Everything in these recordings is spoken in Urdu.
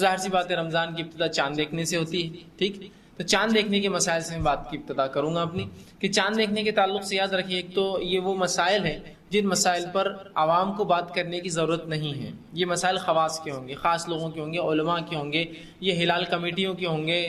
ظاہر سی بات ہے رمضان کی ابتدا چاند دیکھنے سے ہوتی ہے، ٹھیک؟ تو چاند دیکھنے کے مسائل سے میں بات کی ابتدا کروں گا اپنی، کہ چاند دیکھنے کے تعلق سے یاد رکھیے ایک تو یہ وہ مسائل ہیں جن مسائل پر عوام کو بات کرنے کی ضرورت نہیں ہے. یہ مسائل خواص کے ہوں گے، خاص لوگوں کے ہوں گے، علماء کے ہوں گے، یہ ہلال کمیٹیوں کے ہوں گے،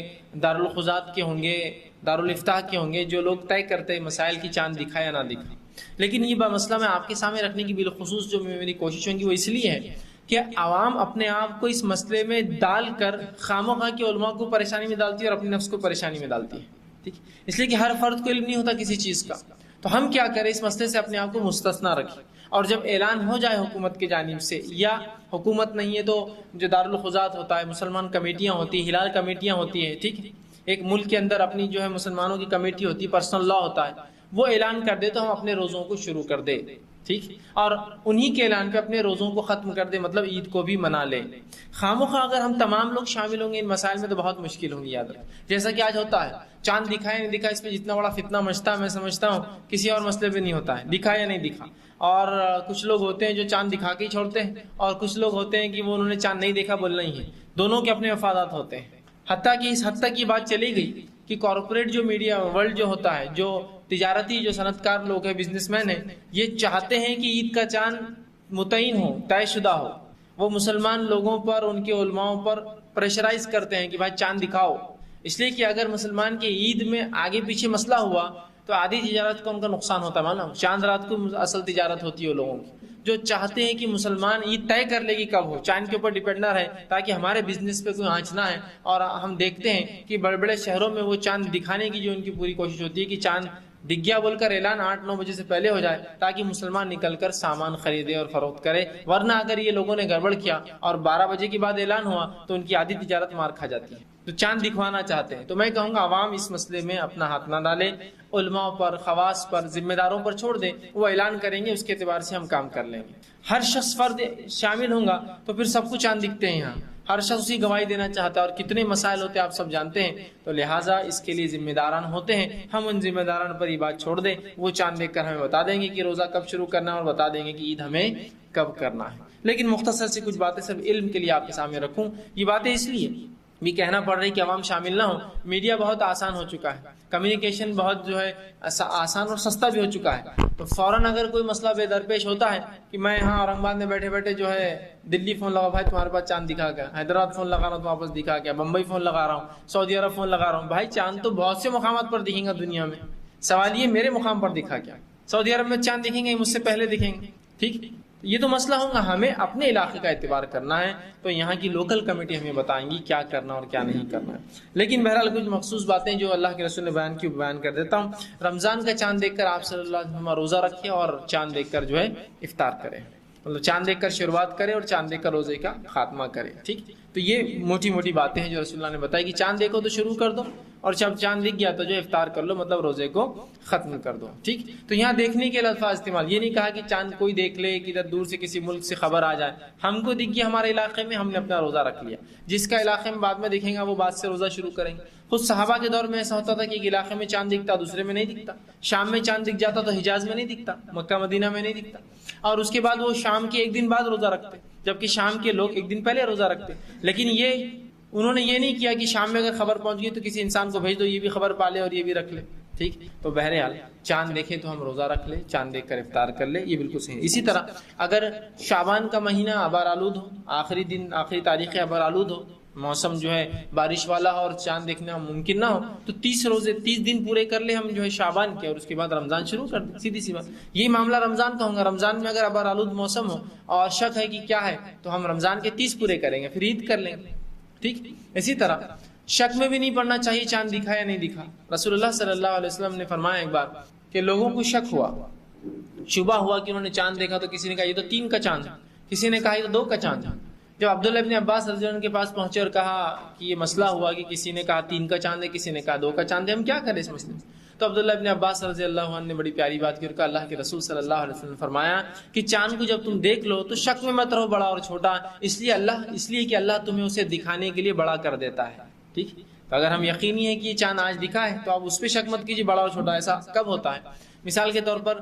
دارالخزات کے ہوں گے، دارالافتاء کے ہوں گے، جو لوگ طے کرتے ہیں مسائل کی چاند دکھا یا نہ دکھا. لیکن یہ مسئلہ میں آپ کے سامنے رکھنے کی بالخصوص جو میری کوشش ہوگی وہ اس لیے ہے کہ عوام اپنے آپ کو اس مسئلے میں ڈال کر خواہ کے علماء کو پریشانی میں ڈالتی ہے اور اپنے نفس کو پریشانی میں ڈالتی ہے، ٹھیک؟ اس لیے کہ ہر فرد کو علم نہیں ہوتا کسی چیز کا. تو ہم کیا کریں، اس مسئلے سے اپنے آپ کو مستثنا رکھیں، اور جب اعلان ہو جائے حکومت کی جانب سے، یا حکومت نہیں ہے تو جو دارالخزات ہوتا ہے، مسلمان کمیٹیاں ہوتی ہیں، ہلال کمیٹیاں ہوتی ہیں، ٹھیک، ایک ملک کے اندر اپنی جو ہے مسلمانوں کی کمیٹی ہوتی ہے، پرسنل لا ہوتا ہے، وہ اعلان کر دے تو ہم اپنے روزوں کو شروع کر دیں، ٹھیک، اور انہی کے اعلان پہ اپنے روزوں کو ختم کر دیں، مطلب عید کو بھی منا لیں. خواہ اگر ہم تمام لوگ شامل ہوں گے ان مسائل میں تو بہت مشکل ہوگی. یاد رکھیں جیسا کہ آج ہوتا ہے، چاند دکھا یا نہیں دکھا، اس پہ جتنا بڑا فتنہ مچتا ہے میں سمجھتا ہوں کسی اور مسئلے پہ نہیں ہوتا ہے، دکھا یا نہیں دکھا. اور کچھ لوگ ہوتے ہیں جو چاند دکھا کے ہی چھوڑتے ہیں، اور کچھ لوگ ہوتے ہیں کہ وہ انہوں نے چاند نہیں دیکھا بولنا ہی ہے. دونوں کے اپنے مفادات ہوتے ہیں. حتیٰ کہ اس حد تک کی بات چلی گئی کہ کارپوریٹ جو میڈیا ورلڈ جو ہوتا ہے، جو تجارتی جو صنعت کار لوگ ہیں، بزنس مین ہیں، یہ چاہتے ہیں کہ عید کا چاند متعین ہو، طے شدہ ہو. وہ مسلمان لوگوں پر، ان کے علماؤں پر پریشرائز کرتے ہیں کہ بھائی چاند دکھاؤ، اس لیے کہ اگر مسلمان کے عید میں آگے پیچھے مسئلہ ہوا تو آدھی تجارت کا ان کا نقصان ہوتا ہے. معلوم چاند رات کو اصل تجارت ہوتی ہے لوگوں کی، جو چاہتے ہیں کہ مسلمان عید طے کر لے گی کب ہو، چاند کے اوپر ڈیپینڈ نہ رہے، تاکہ ہمارے بزنس پہ کوئی آنچ نہ ہے. اور ہم دیکھتے ہیں کہ بڑے بڑے شہروں میں وہ چاند دکھانے کی جو ان کی پوری کوشش ہوتی ہے کہ چاند دکھ گیا بول کر اعلان 8-9 بجے سے پہلے ہو جائے، تاکہ مسلمان نکل کر سامان خریدے اور فروخت کرے. ورنہ اگر یہ لوگوں نے گڑبڑ کیا اور 12 بجے کے بعد اعلان ہوا تو ان کی آدھی تجارت مار کھا جاتی ہے. تو چاند دکھوانا چاہتے ہیں، تو میں کہوں گا عوام اس مسئلے میں اپنا ہاتھ نہ ڈالے، علماء پر، خواص پر، ذمہ داروں پر چھوڑ دیں. وہ اعلان کریں گے، اس کے اعتبار سے ہم کام کر لیں گے. ہر شخص فرد شامل ہوگا تو پھر سب کو چاند دکھتے ہیں. یہاں ہر شخص اسی گواہی دینا چاہتا ہے، اور کتنے مسائل ہوتے ہیں آپ سب جانتے ہیں. تو لہٰذا اس کے لیے ذمہ داران ہوتے ہیں. ہم ان ذمہ داران پر یہ بات چھوڑ دیں، وہ چاند دیکھ کر ہمیں بتا دیں گے کہ روزہ کب شروع کرنا ہے، اور بتا دیں گے کہ عید ہمیں کب کرنا ہے. لیکن مختصر سی کچھ باتیں صرف علم کے لیے آپ کے سامنے رکھوں. یہ باتیں اس لیے بھی کہنا پڑ رہی کہ عوام شامل نہ ہو. میڈیا بہت آسان ہو چکا ہے، کمیونیکیشن بہت جو ہے آسان اور سستا بھی ہو چکا ہے. تو فوراً اگر کوئی مسئلہ بے درپیش ہوتا ہے کہ میں یہاں اورنگ آباد میں بیٹھے بیٹھے جو ہے دلی فون لگا، بھائی تمہارے پاس چاند دکھا گیا، حیدرآباد فون لگا رہا ہوں تو واپس دکھا گیا، بمبئی فون لگا رہا ہوں، سعودی عرب فون لگا رہا ہوں. بھائی چاند تو بہت سے مقامات پر دکھیں گا دنیا میں، سوال یہ میرے مقام پر دکھا کیا؟ سعودی عرب میں چاند دکھیں گے، مجھ سے پہلے دکھیں گے، ٹھیک. یہ تو مسئلہ ہوگا، ہمیں اپنے علاقے کا اعتبار کرنا ہے. تو یہاں کی لوکل کمیٹی ہمیں بتائیں گی کیا کرنا اور کیا نہیں کرنا ہے. لیکن بہرحال کچھ مخصوص باتیں جو اللہ کے رسول نے بیان کی بیان کر دیتا ہوں. رمضان کا چاند دیکھ کر آپ صلی اللہ علیہ وسلم روزہ رکھے، اور چاند دیکھ کر جو ہے افطار کرے، مطلب چاند دیکھ کر شروعات کرے اور چاند دیکھ کر روزے کا خاتمہ کرے، ٹھیک. تو یہ موٹی موٹی باتیں ہیں جو رسول اللہ نے بتائی کہ چاند دیکھو تو شروع کر دو، اور جب چاند دکھ گیا تو جو افطار کر لو، مطلب روزے کو ختم کر دو، ٹھیک. تو یہاں دیکھنے کے الفاظ استعمال، یہ نہیں کہا کہ چاند کوئی دیکھ لے کہ ادھر دور سے کسی ملک سے خبر آ جائے. ہم کو دکھ گیا ہمارے علاقے میں، ہم نے اپنا روزہ رکھ لیا. جس کا علاقے میں بعد میں دیکھیں گا وہ بعد سے روزہ شروع کریں گے. خود صحابہ کے دور میں ایسا ہوتا تھا کہ ایک علاقے میں چاند دکھتا دوسرے میں نہیں دکھتا. شام میں چاند دکھ جاتا تو حجاز میں نہیں دکھتا، مکہ مدینہ میں نہیں دکھتا. اور اس کے بعد وہ شام کے ایک دن بعد روزہ رکھتے، جبکہ شام کے لوگ ایک دن پہلے روزہ رکھتے. لیکن یہ انہوں نے یہ نہیں کیا کہ شام میں اگر خبر پہنچ گئی تو کسی انسان کو بھیج دو، یہ بھی خبر پا لے اور یہ بھی رکھ لے، ٹھیک. تو بہرحال چاند دیکھے تو ہم روزہ رکھ لیں، چاند دیکھ کر افطار کر لیں، یہ بالکل صحیح ہے. اسی طرح اگر شعبان کا مہینہ ابار آلود ہو، آخری دن آخری تاریخ ابار آلود ہو، موسم جو ہے بارش والا ہو اور چاند دیکھنا ممکن نہ ہو، تو 30 دن پورے کر لیں ہم جو ہے شعبان کے، اور اس کے بعد رمضان شروع کر دیں. سیدھی سی بات. یہی معاملہ رمضان کا ہوگا. رمضان میں اگر ابار آلود موسم ہو اور شک ہے کہ کیا ہے، تو ہم رمضان کے 30 پورے کریں گے، پھر عید کر لیں گے، ٹھیک. اسی طرح شک میں بھی نہیں پڑنا چاہیے چاند دکھا یا نہیں دکھا. رسول اللہ صلی اللہ علیہ وسلم نے فرمایا ایک بار کہ لوگوں کو شک ہوا، شبہ ہوا کہ انہوں نے چاند دیکھا، تو کسی نے کہا یہ تو 3 کا چاند ہے، کسی نے کہا یہ تو 2 کا چاند ہے. جب عبداللہ ابن عباس رضی اللہ عنہ کے پاس پہنچے اور کہا کہ یہ مسئلہ ہوا کہ کسی نے کہا 3 کا چاند ہے، کسی نے کہا 2 کا چاند ہے، ہم کیا کریں اس مسئلے میں؟ تو عبداللہ ابن عباس رضی اللہ عنہ نے بڑی پیاری بات کی اور کہا اللہ کے رسول صلی اللہ علیہ وسلم نے فرمایا کہ چاند کو جب تم دیکھ لو تو شک میں مت رہو بڑا اور چھوٹا، اس لیے کہ اللہ تمہیں اسے دکھانے کے لیے بڑا کر دیتا ہے، ٹھیک. تو اگر ہم یقینی ہے کہ یہ چاند آج دکھا ہے تو آپ اس پہ شک مت کیجیے بڑا اور چھوٹا ایسا کب ہوتا ہے. مثال کے طور پر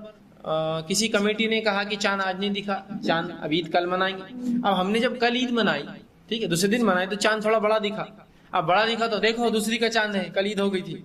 کسی کمیٹی نے کہا کہ چاند آج نہیں دکھا، چاند اب عید کل منائیں گے. اب ہم نے جب کل عید منائی ٹھیک ہے, دوسرے دن منائے تو چاند تھوڑا بڑا دکھا. اب بڑا دکھا تو دیکھو دوسری کا چاند ہے, کل عید ہو گئی تھی,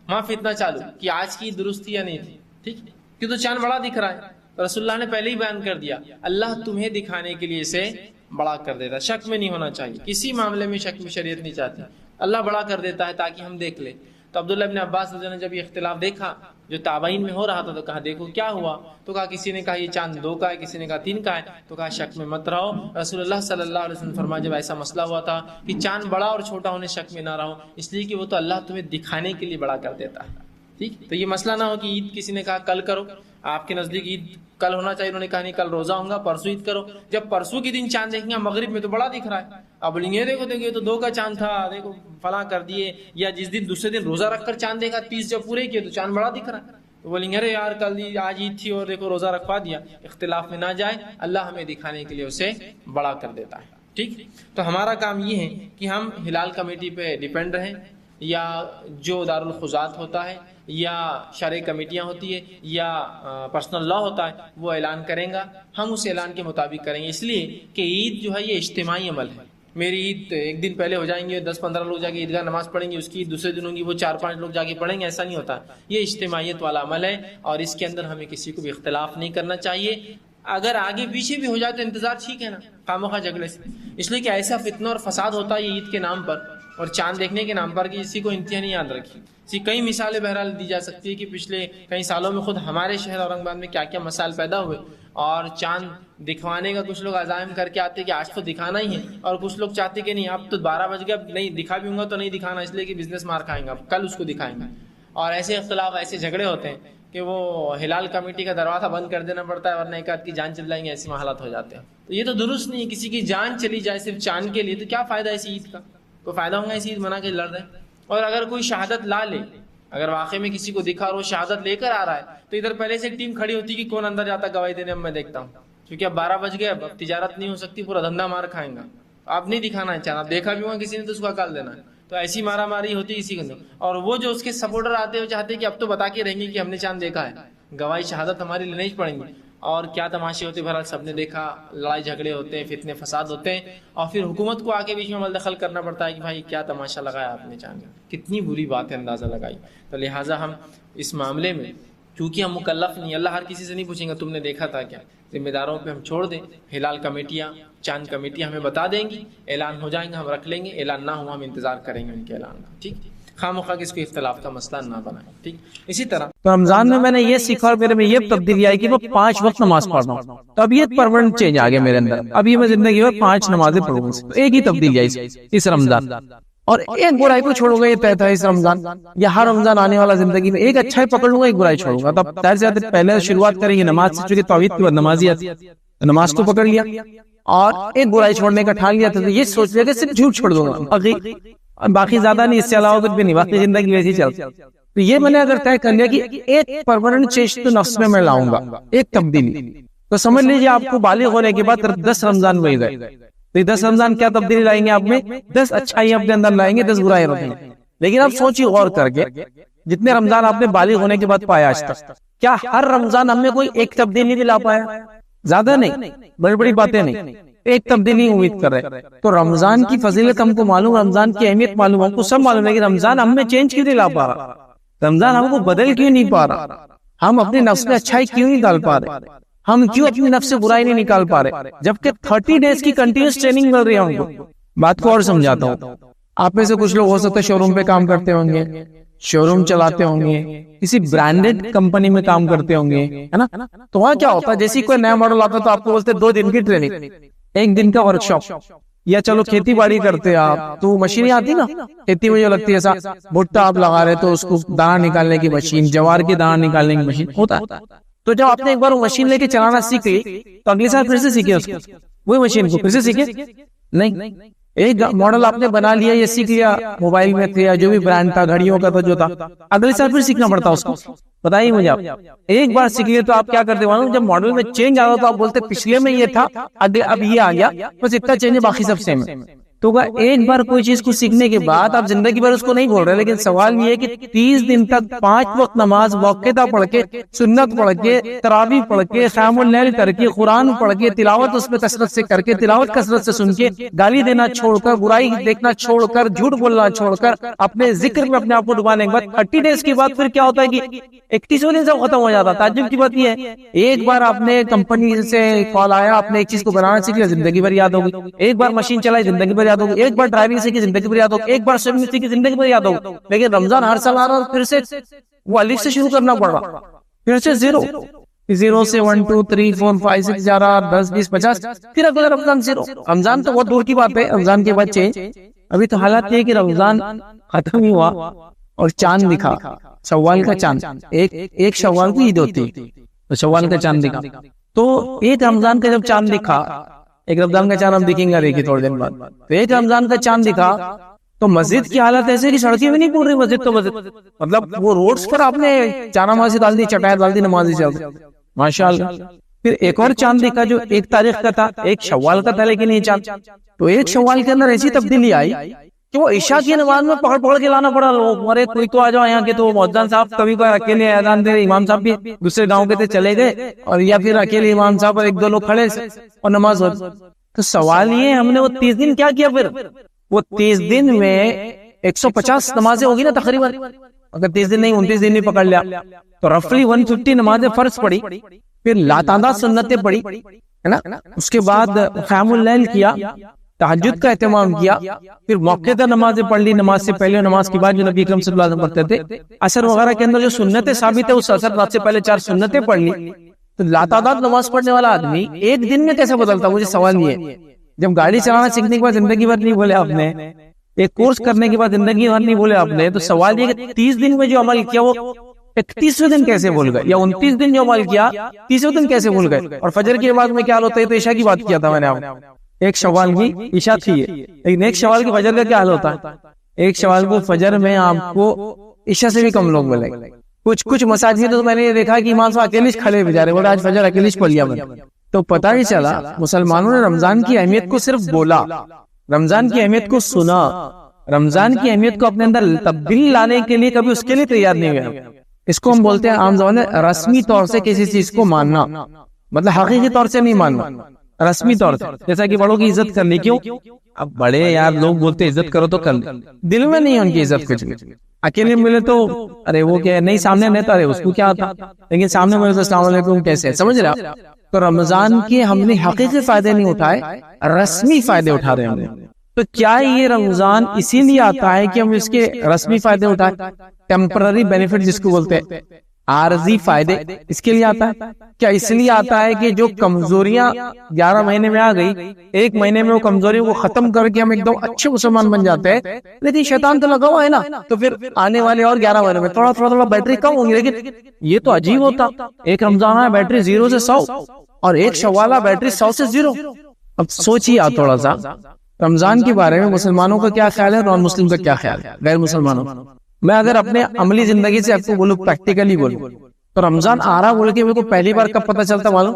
وہاں فتنہ چالو کہ آج کی درست تھی یا نہیں تھی. ٹھیک, کہ تو چاند بڑا دکھ رہا ہے. تو رسول اللہ نے پہلے ہی بیان کر دیا, اللہ تمہیں دکھانے کے لیے اسے بڑا کر دیتا ہے. شک میں نہیں ہونا چاہیے, کسی معاملے میں شک میں شریعت نہیں چاہتی, اللہ بڑا کر دیتا ہے تاکہ ہم دیکھ لیں. تو عبداللہ ابن عباس رضی اللہ عنہ نے جب یہ اختلاف دیکھا جو تابعین میں ہو رہا تھا تو کہا دیکھو کیا ہوا. تو کہا کسی نے کہا یہ چاند 2 کا ہے, کسی نے کہا 3 کا ہے. تو کہا شک میں مت رہو. رسول اللہ صلی اللہ علیہ وسلم فرمایا جب ایسا مسئلہ ہوا تھا کہ چاند بڑا اور چھوٹا ہونے شک میں نہ رہو, اس لیے کہ وہ تو اللہ تمہیں دکھانے کے لیے بڑا کر دیتا ہے. ٹھیک, تو یہ مسئلہ نہ ہو کہ عید کسی نے کہا کل کرو, آپ کے نزدیک عید کل ہونا چاہیے, انہوں نے کہا نہیں کل روزہ ہوں گا پرسوں عید کرو. جب پرسوں کے دن چاند دیکھیں گے مغرب میں تو بڑا دکھ رہا ہے, اب بولیں گے دیکھو دیکھو یہ تو 2 کا چاند تھا, دیکھو فلاں کر دیے. یا جس دن دوسرے دن روزہ رکھ کر چاند دیکھا 30 جب پورے کیے تو چاند بڑا دکھ رہا ہے, تو بولیں گے ارے یار کل آج عید تھی اور دیکھو روزہ رکھوا دیا. اختلاف میں نہ جائے, اللہ ہمیں دکھانے کے لیے اسے بڑا کر دیتا ہے. ٹھیک, تو ہمارا کام یہ ہے کہ ہم ہلال کمیٹی پہ ڈیپینڈ رہیں, یا جو دارالخزات ہوتا ہے یا شرعی کمیٹیاں ہوتی ہے یا پرسنل لا ہوتا ہے وہ اعلان کریں گا, ہم اس اعلان کے مطابق کریں گے. اس لیے کہ عید جو ہے یہ اجتماعی عمل ہے. میری عید ایک دن پہلے ہو جائیں گے, 10-15 لوگ جا کے عیدگاہ نماز پڑھیں گے, اس کی دوسرے دن ہوگی وہ 4-5 لوگ جا کے پڑھیں گے, ایسا نہیں ہوتا. یہ اجتماعیت والا عمل ہے اور اس کے اندر ہمیں کسی کو بھی اختلاف نہیں کرنا چاہیے. اگر آگے پیچھے بھی ہو جائے تو انتظار ٹھیک ہے نا, خامخواہ جھگڑے سے. اس لیے کہ ایسا فتنہ اور فساد ہوتا ہے عید کے نام پر اور چاند دیکھنے کے نام پر کہ اسی کو انتہا نہیں یاد رکھی. اسی کئی مثالیں بہرحال دی جا سکتی ہے کہ پچھلے کئی سالوں میں خود ہمارے شہر اورنگ آباد میں کیا کیا مسائل پیدا ہوئے, اور چاند دکھوانے کا کچھ لوگ عزائم کر کے آتے کہ آج تو دکھانا ہی ہے, اور کچھ لوگ چاہتے کہ نہیں اب تو 12 بج گیا, اب نہیں دکھا بھی ہوں گا تو نہیں دکھانا اس لیے کہ بزنس مار کھائیں گے, اب کل اس کو دکھائیں گے. اور ایسے اختلاف ایسے جھگڑے ہوتے ہیں کہ وہ ہلال کمیٹی کا دروازہ بند کر دینا پڑتا ہے ورنہ ایک آدھ کی جان چل جائیں گے, ایسے حالات ہو جاتے ہیں. تو یہ تو درست نہیں ہے, کسی کی جان چلی جائے صرف چاند کے لیے تو کیا فائدہ ایسی عید کا, کوئی فائدہ ہوگا ایسی عید منا کے لڑ رہے. اور اگر کوئی شہادت لا لے, اگر واقعی میں کسی کو دکھا اور وہ شہادت لے کر آ رہا ہے تو ادھر پہلے سے ایک ٹیم کھڑی ہوتی کہ کون اندر جاتا گواہی دینے, اب میں دیکھتا ہوں, کیونکہ اب 12 بج گئے, اب تجارت نہیں ہو سکتی, پورا دھندا مار کھائیں گا. آپ نہیں دکھانا ہے چاند, آپ دیکھا بھی ہوگا کسی نے تو اس کو اکال دینا ہے. تو ایسی مارا ماری ہوتی کسی کو. اور وہ جو اس کے سپورٹر آتے ہیں وہ چاہتے ہیں کہ اب تو بتا کے رہیں گے کہ ہم نے چاند دیکھا ہے, گواہی شہادت ہماری لینے ہی پڑیں گی. اور کیا تماشے ہوتے, بہرحال سب نے دیکھا, لڑائی جھگڑے ہوتے ہیں, فتنے فساد ہوتے ہیں, اور پھر حکومت کو آ کے بیچ میں عمل دخل کرنا پڑتا ہے کہ بھائی کیا تماشا لگایا آپ نے چاند, کتنی بری بات ہے, اندازہ لگائی. تو لہٰذا ہم اس معاملے میں چونکہ ہم مکلف نہیں, اللہ ہر کسی سے نہیں پوچھیں گا تم نے دیکھا تھا کیا, ذمہ داروں پہ ہم چھوڑ دیں. ہلال کمیٹیاں چاند کمیٹیاں ہمیں بتا دیں گی, اعلان ہو جائیں گے ہم رکھ لیں گے, اعلان نہ ہوا ہم انتظار کریں گے ان کے اعلان کا. ٹھیک, خواہ کس کو اختلاف کا مسئلہ نہ بنائیں. ٹھیک, اسی طرح تو رمضان میں نے یہ سیکھا اور میرے میں یہ تبدیلی آئی کہ میں 5 وقت نماز پڑھ رہا ہوں. تو اب یہ پرماننٹ چینج آ گیا میرے اندر, ابھی میں زندگی میں 5 نمازیں پڑھوں گا. ایک ہی تبدیلی آئی اس رمضان, اور ایک برائی کو چھوڑوں گا, یہ طے تھا اس رمضان یا ہر رمضان آنے والا زندگی میں ایک اچھا ہی پکڑ لوں گا, ایک برائی چھوڑوں گا. تب ظاہر سی بات ہے پہلے شروعات کریں گے نماز سے, چونکہ توحید کی نمازی آتی ہے, نماز کو پکڑ لیا اور ایک برائی چھوڑنے کا ٹھان لیا, تو یہ سوچ لیا کہ صرف جھوٹ چھوڑ دوں گا, باقی زیادہ نہیں, اس سے علاوہ کچھ بھی نہیں, باقی زندگی ویسی چلتی. تو یہ میں نے اگر طے کر لیا کہ ایک پرماننٹ چینج تو نفس میں لاؤں گا, ایک تبدیلی, تو سمجھ لیجیے آپ کو بالغ ہونے کے بعد 10 رمضان ہوئے گئے. تو 10 رمضان کیا تبدیلی لائیں گے آپ میں, 10 اچھائی اپنے اندر لائیں گے, 10 برائیں رکھیں گے. لیکن آپ سوچیے غور کر کے, جتنے رمضان آپ نے بالغ ہونے کے بعد پایا آج تک, کیا ہر رمضان ہم نے کوئی ایک تبدیلی نہیں لا پایا؟ زیادہ نہیں, بڑی بڑی باتیں نہیں, ایک تبدیلی امید کر رہے. تو رمضان کی فضیلت ہم کو معلوم, رمضان کی اہمیت معلوم, ہم کو سب معلوم ہے کہ رمضان ہم میں چینج کیوں نہیں لا پا رہا, رمضان ہم کو بدل کیوں نہیں پا رہا, ہم اپنے نفس میں اچھائی کیوں نہیں ڈال پا رہے, ہم کیوں اپنی نفس سے برائی نہیں نکال پا رہے, جبکہ 30 ڈیز کی کنٹینیوس ٹریننگ مل رہی ہے ہم کو. بات کو اور سمجھاتا ہوں, آپ میں سے کچھ لوگ ہو سکتا ہے شو روم پہ کام کرتے ہوں گے, شو روم چلاتے ہوں گے, کسی برانڈڈ کمپنی میں کام کرتے ہوں گے, ہے نا. تو وہاں کیا ہوتا ہے, جیسے کوئی نیا ماڈل آتا ہے تو آپ کو بولتے 2 دن کی ٹریننگ, 1 دن کا ورک شاپ. یا چلو کھیتی باڑی کرتے آپ تو مشینیں آتی نا, کھیتی میں جو لگتی ہے, ایسا بھٹا آپ لگا رہے تو اس کو دانا نکالنے کی مشین, جوار کے دانا نکالنے کی مشین ہوتا ہے. تو جب آپ نے ایک بار وہ مشین لے کے چلانا سیکھ لی تو اگلے سال پھر سے سیکھے اس کو, وہی مشین کو پھر سے سیکھے نہیں. ایک ماڈل آپ نے بنا لیا, یہ سیکھ لیا, موبائل میں تھے یا جو بھی برانڈ تھا, گھڑیوں کا تھا جو تھا, اگلے سال پھر سیکھنا پڑتا اس کو. بتائیے مجھے, آپ ایک بار سیکھ لیے تو آپ کیا کرتے ہو, جب ماڈل میں چینج آتا تو آپ بولتے پچھلے میں یہ تھا, اب یہ آ گیا, بس اتنا چینج ہے, باقی سب سیم ہے. تو ایک بار کوئی چیز کو سیکھنے کے بعد آپ زندگی بھر اس کو نہیں بول رہے، لیکن سوال یہ ہے کہ 30 دن تک 5 وقت نماز باقاعدہ پڑھ کے، سنت پڑھ کے، تراویح پڑھ کے، قیام اللیل کر کے، قرآن پڑھ کے، تلاوت اس میں کثرت سے کر کے، تلاوت کثرت سے سن کے، گالی دینا چھوڑ کر، برائی دیکھنا چھوڑ کر، جھوٹ بولنا چھوڑ کر، اپنے ذکر میں اپنے آپ کو ڈبانے کے بعد 30 ڈیز کے بعد پھر کیا ہوتا ہے کہ 31ویں دن سے ختم ہو جاتا ہے۔ تعجب کی بات یہ ہے، ایک بار آپ نے کمپنی سے کال آیا، آپ نے ایک چیز کو بنانا سیکھ لیا، زندگی بھر یاد ہوگی۔ ایک بار مشین چلائی، زندگی بھر یاد ہوگی۔ ایک بار ڈرائیونگ سیکھی، زندگی بھر یاد ہوگی۔ ایک بار سوئمنگ سیکھی، زندگی بھر یاد ہوگی۔ لیکن رمضان ہر سال آ رہا، پھر سے وہ الف سے شروع کرنا پڑ رہا، پھر سے زیرو سے 1 2 3 4 5 6 جا رہا، 10 20 50، پھر اگلا رمضان زیرو۔ رمضان تو بہت دور کی بات ہے، رمضان کے بعد چینج۔ ابھی تو حالات یہ ہے کہ رمضان ختم ہی ہوا اور چاند دکھا، شوال کا چاند۔ ایک شوال کی عید ہوتی تو شوال کا چاند دکھا، تو ایک رمضان کا جب چاند دکھا، ایک رمضان کا چاند ہم دکھیں گے دیکھیے تھوڑے دن بعد، تو ایک رمضان کا چاند دکھا تو مسجد کی حالت ایسے کہ سڑکیں بھی نہیں پڑ رہی، مسجد تو مسجد، مطلب وہ روڈز پر آپ نے جانمازی ڈال دی، چٹائی ڈال دی، نمازی چل دی، ماشاءاللہ۔ پھر ایک اور چاند دکھا جو 1 تاریخ کا تھا، ایک شوال کا تھا لیکن یہ چاند، تو ایک شوال کے اندر ایسی تبدیلی آئی کہ وہ عشاء کی نماز میں پکڑ کے لانا پڑا لوگ، ارے کوئی تو آ جاؤ یہاں کے، تو مؤذن صاحب کبھی کوئی اکیلے اذان دے رہے، امام صاحب بھی دوسرے گاؤں کے تھے چلے گئے، اور یا پھر اکیلے امام صاحب اور 1 2 لوگ کھڑے اور نماز ہوتی۔ تو سوال یہ، ہم نے وہ 30 دن کیا کیا؟ پھر وہ 30 دن میں 150 نمازیں ہوگی نا تقریباً، اگر 30 دن نہیں 29 دن بھی پکڑ لیا تو رفلی 150 نمازیں فرض پڑی، پھر لاتعداد سنتیں پڑی، ہے نا، اس کے بعد قیام اللیل کیا، تہجد کا اہتمام کیا، پھر موقع نمازیں پڑھ لی، نماز سے پہلے نماز کے بعد جو نبی اکرم صلی اللہ علیہ وسلم پڑھتے تھے، عصر وغیرہ کے اندر جو سنتیں ثابت ہے، اس عصر رات سے پہلے 4 سنتیں پڑھ لی۔ تو لاتعداد نماز پڑھنے والا آدمی ایک دن میں کیسے بدلتا؟ مجھے سوال یہ ہے، جب گاڑی چلانا سیکھنے کے بعد زندگی بھر نہیں بولے آپ نے، ایک کورس کرنے کے بعد زندگی بھر نہیں بولے آپ نے، تو سوال یہ کہ 30 دن میں جو عمل کیا وہ 31ویں دن کیسے بھول گئے، یا 29 دن جو عمل کیا 30ویں دن کیسے بھول گئے؟ اور فجر کے بعد میں کیا حال ہوتا ہے؟ تو عشاء کی بات کیا تھا میں نے، ایک شوال کی عشاء تھی، لیکن ایک شوال کی فجر کا کیا حال ہوتا ہے؟ ایک شوال کو فجر میں آپ کو عشاء سے بھی کم لوگ ملے۔ کچھ مساجد تو میں نے یہ دیکھا کہ امام صاحب اکیلے کھڑے بیچارے، بولے آج فجر اکیلے پڑھ لیا میں، تو پتہ ہی چلا مسلمانوں نے رمضان کی اہمیت کو صرف بولا، رمضان کی اہمیت کو سنا، رمضان کی اہمیت کو اپنے اندر تبدیلی لانے کے لیے کبھی اس کے لیے تیار نہیں ہوئے۔ اس کو ہم بولتے ہیں عام زبان میں رسمی طور سے کسی چیز کو ماننا، مطلب حقیقی طور سے نہیں ماننا، رسمی طور سے، جیسا کہ بڑوں کی عزت کرنی۔ کیوں؟ اب بڑے یار لوگ بولتے عزت کرو تو کر، دل میں نہیں ان کی عزت کچھ بھی، اکیلے ملے تو ارے وہ کیا نہیں، سامنے نہیں تو ارے اس کو کیا آتا، لیکن سامنے ملے تو السلام علیکم کیسے، سمجھ رہے آپ؟ تو رمضان کے ہم نے حقیقی فائدے نہیں اٹھائے، رسمی فائدے اٹھا رہے ہیں۔ تو کیا یہ رمضان اسی لیے آتا ہے کہ ہم اس کے رسمی فائدے اٹھائیں؟ ٹیمپرری بینیفٹ جس کو بولتے ہیں، عارضی فائدے، اس کے لیے آتا ہے؟ کیا اس لیے آتا ہے کہ جو کمزوریاں 11 مہینے میں آ گئی، 1 مہینے میں وہ کمزوریوں کو ختم کر کے ہم ایک دم اچھے مسلمان بن جاتے ہیں؟ لیکن شیطان تو لگا ہوا ہے نا، تو پھر آنے والے اور 11 مہینے میں تھوڑا بیٹری کم ہوگی۔ لیکن یہ تو عجیب ہوتا، ایک رمضان ہے بیٹری 0 سے 100، اور ایک شوالہ بیٹری 100 سے 0۔ اب سوچیے آپ تھوڑا سا رمضان کے بارے میں، مسلمانوں کا کیا خیال ہے، نان مسلم کا کیا خیال ہے، غیر مسلمانوں کا۔ میں اگر اپنے عملی زندگی سے آپ کو بولوں، پریکٹیکلی بولوں، تو رمضان آ رہا بول کے میرے کو پہلی بار کب پتا چلتا معلوم؟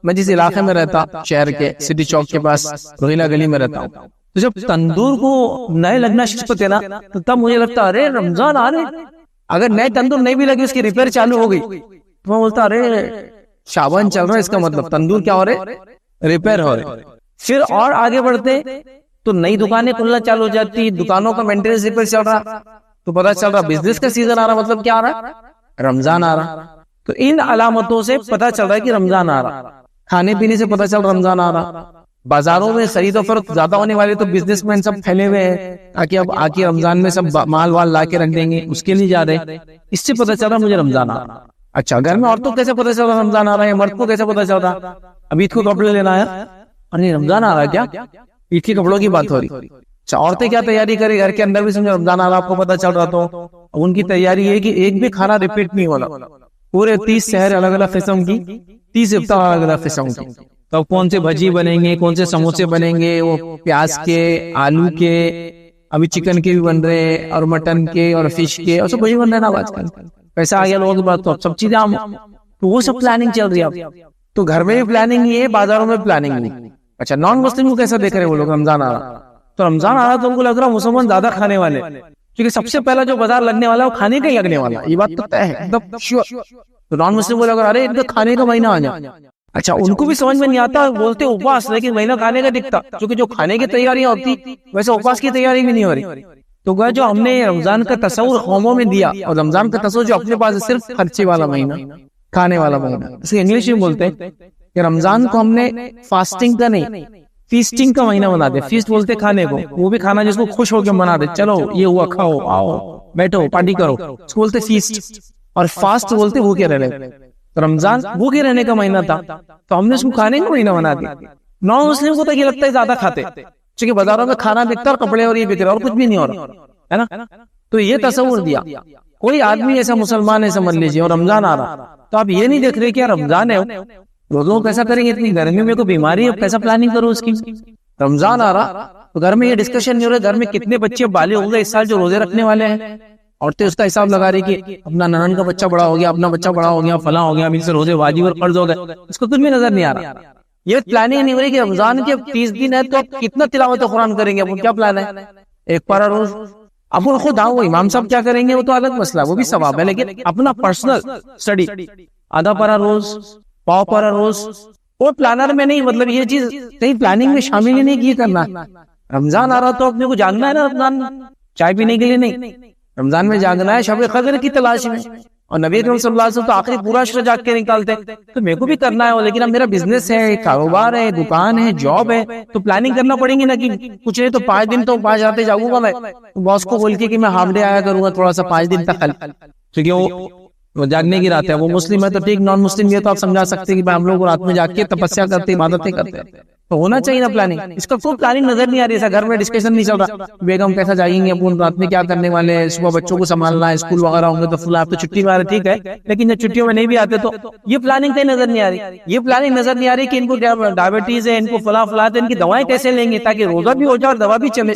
میں جس علاقے میں رہتا، شہر کے سٹی چوک کے پاس روہیلا گلی میں رہتا ہوں، تو جب تندور کو نئے لگنا شروع ہوتے نا، تو تب مجھے لگتا ارے رمضان آ رہے، اگر نئے تندور نہیں بھی لگی، اس کی ریپیئر چالو ہو گئی، تو میں بولتا ارے شعبان چل رہا ہے، اس کا مطلب تندور کیا ہو رہے، ریپیئر ہو رہے۔ پھر اور آگے بڑھتے تو نئی دکانیں کھلنا چالو ہو جاتی، دکانوں کا مینٹیننس ریپیئر چل رہا، تو پتا چل رہا بزنس کا سیزن آ رہا، مطلب کیا آ رہا، رمضان آ رہا۔ تو ان علامتوں سے پتا چل رہا ہے کہ رمضان آ رہا، کھانے پینے سے پتا چل رہا رمضان آ رہا، بازاروں میں خرید و فروخت زیادہ ہونے والے تو بزنس مین سب پھیلے ہوئے ہیں، تاکہ اب آ کے رمضان میں سب مال وال لا کے رکھ دیں گے، اس کے لیے جا رہے، اس سے پتا چل رہا مجھے رمضان آ رہا۔ اچھا گھر میں عورتوں کیسے پتا چل رہا رمضان آ رہا ہے، مرد کو کیسے پتا چل رہا؟ اب عید کو کپڑے لینا ہے، ارے رمضان آ رہا ہے کیا، عید کے کپڑوں کی بات ہو رہی۔ اچھا عورتیں کیا تیاری کریں، گھر کے اندر بھی سمجھو رمضان آ رہا، آپ کو پتا چل رہا، تو ان کی تیاری یہ کہ ایک بھی کھانا ریپیٹ نہیں ہونا، پورے 30 شہر الگ الگ قسم کی، 30 افطار الگ الگ قسم کی، تو کون سے بھجی بنیں گے، کون سے سموسے بنیں گے، وہ پیاز کے، آلو کے، ابھی چکن کے بھی بن رہے، اور مٹن کے اور فش کے، اور سب بھجی بن رہے نا آج کل، پیسہ آ گیا لوگوں کے پاس تو سب چیزیں عام، تو وہ سب پلاننگ چل رہی ہے اب، تو گھر میں بھی پلاننگ یہ ہے، بازاروں میں پلاننگ نہیں۔ اچھا نان مسلم کو کیسا دیکھ رہے وہ لوگ، رمضان آ رہا، تو تو رمضان آ رہا تو ان کو لگ رہا مسلمان زیادہ کھانے والے، کیونکہ سب سے پہلا جو بازار لگنے والا ہے وہ کھانے کا ہی لگنے والا ہے، یہ بات تو طے ہے ایک دم شیور۔ تو نان مسلم کو لگ رہا ارے ان کا کھانے کا مہینہ آ جائے، اچھا ان کو بھی سمجھ میں نہیں آتا، بولتے اپواس، لیکن مہینہ کھانے کا دکھتا، کیونکہ جو کھانے کی تیاریاں ہوتی ویسے اپواس کی تیاری بھی نہیں ہو رہی۔ تو گویا جو ہم نے رمضان کا تصور قوموں میں دیا اور رمضان کا تصور جو اپنے پاس ہے صرف خرچے والا مہینہ، کھانے والا مہینہ، اس کو انگلش میں بولتے ہیں کہ رمضان کو ہم نے فاسٹنگ کا نہیں فیسٹنگ کا مہینہ بنا دیا۔ فیسٹ بولتے کھانے کو، وہ بھی کھانا جس کو خوش ہو کے بنا دے، چلو یہ ہوا کھاؤ آؤ بیٹھو پارٹی کرو، اس کو بولتے فیسٹ، اور فاسٹ بولتے بھوکے رہنے۔ تو رمضان بھوکے رہنے کا مہینہ تھا تو ہم نے اس کو کھانے کا مہینہ بنا دیا۔ نان مسلم کو تو یہ لگتا ہے زیادہ کھاتے، کیونکہ بازاروں میں کھانا بکتا اور کپڑے اور یہ بک رہا اور کچھ بھی نہیں ہو رہا ہے نا۔ تو یہ تصور دیا، کوئی آدمی ایسا مسلمان ہے سمجھ لیجیے اور رمضان آ رہا تو آپ یہ نہیں دیکھ رہے کہ رمضان ہے روزوں کو کیسا کریں گے، اتنی گرمی میں کوئی بیماری ہے کیسا پلاننگ کروں اس کی۔ رمضان آ رہا تو گھر میں یہ ڈسکشن نہیں ہو رہا گھر میں کتنے بچے بالغ ہو گئے اس سال جو روزے رکھنے والے ہیں، عورتیں اس کا حساب لگا رہی کہ اپنا ننن کا بچہ بڑا ہو گیا، اپنا بچہ بڑا ہو گیا، فلاں ہو گیا، اب ان سے روزے واجب اور فرض ہو گئے، اس کو کچھ بھی نظر نہیں آ رہا۔ یہ پلاننگ نہیں ہو رہی کہ رمضان کے 30 دن ہے تو آپ کتنا تلاوت قرآن کریں گے، اب کیا پلان ہے؟ ایک پارا روز اب وہ خود وہ امام صاحب کیا کریں گے وہ تو الگ مسئلہ، وہ بھی ثواب ہے، لیکن اپنا پرسنل اسٹڈی آدھا پارا روز، پاؤ پارا روز، وہ پلانر میں نہیں، مطلب یہ چیز کہیں پلاننگ میں شامل ہی نہیں کی کرنا۔ رمضان آ رہا تو اپنے کو جاگنا ہے نا، رمضان چائے پینے کے لیے نہیں، رمضان میں جاگنا ہے شب قدر کی تلاش میں، اور نبی اکرم صلی اللہ علیہ وسلم تو آخری پورا عشرہ جاگ کے نکالتے، تو میرے کو بھی کرنا ہے، لیکن اب میرا بزنس ہے، کاروبار ہے، دکان ہے، جاب ہے، تو پلاننگ کرنا پڑیں گی نا، کہ کچھ نہیں تو 5 دن تو 5 راتیں جاگوں گا میں، باس کو بول کے کہ میں ہاف ڈے آیا کروں گا تھوڑا سا 5 دن تک، کیونکہ وہ جاگنے کی رات ہے، وہ مسلم ہے تو ٹھیک، نان مسلم بھی ہے تو آپ سمجھا سکتے ہیں کہ ہم لوگ رات میں جاگ کے تپسیا کرتے، عبادتیں کرتے، تو ہونا چاہیے نا پلاننگ۔ اس کا کوئی پلاننگ نظر نہیں آ رہی، ایسا گھر میں ڈسکشن نہیں چل رہا بیگم کیسا جائیں گے، اپن رات میں کیا کرنے والے ہیں، صبح بچوں کو سنبھالنا ہے، اسکول وغیرہ ہوں گے تو فلاں آپ تو چھٹی میں آ رہے، ٹھیک ہے، لیکن جب چھٹیوں میں نہیں بھی آتے تو یہ پلاننگ کہیں نظر نہیں آ رہی۔ یہ پلاننگ نظر نہیں آ رہی کہ ان کو ڈائبٹیز ہے، ان کو فلاں فلاں، ان کی دوائیں کیسے لیں گے تاکہ روزہ بھی ہو جائے اور دوا بھی چلے۔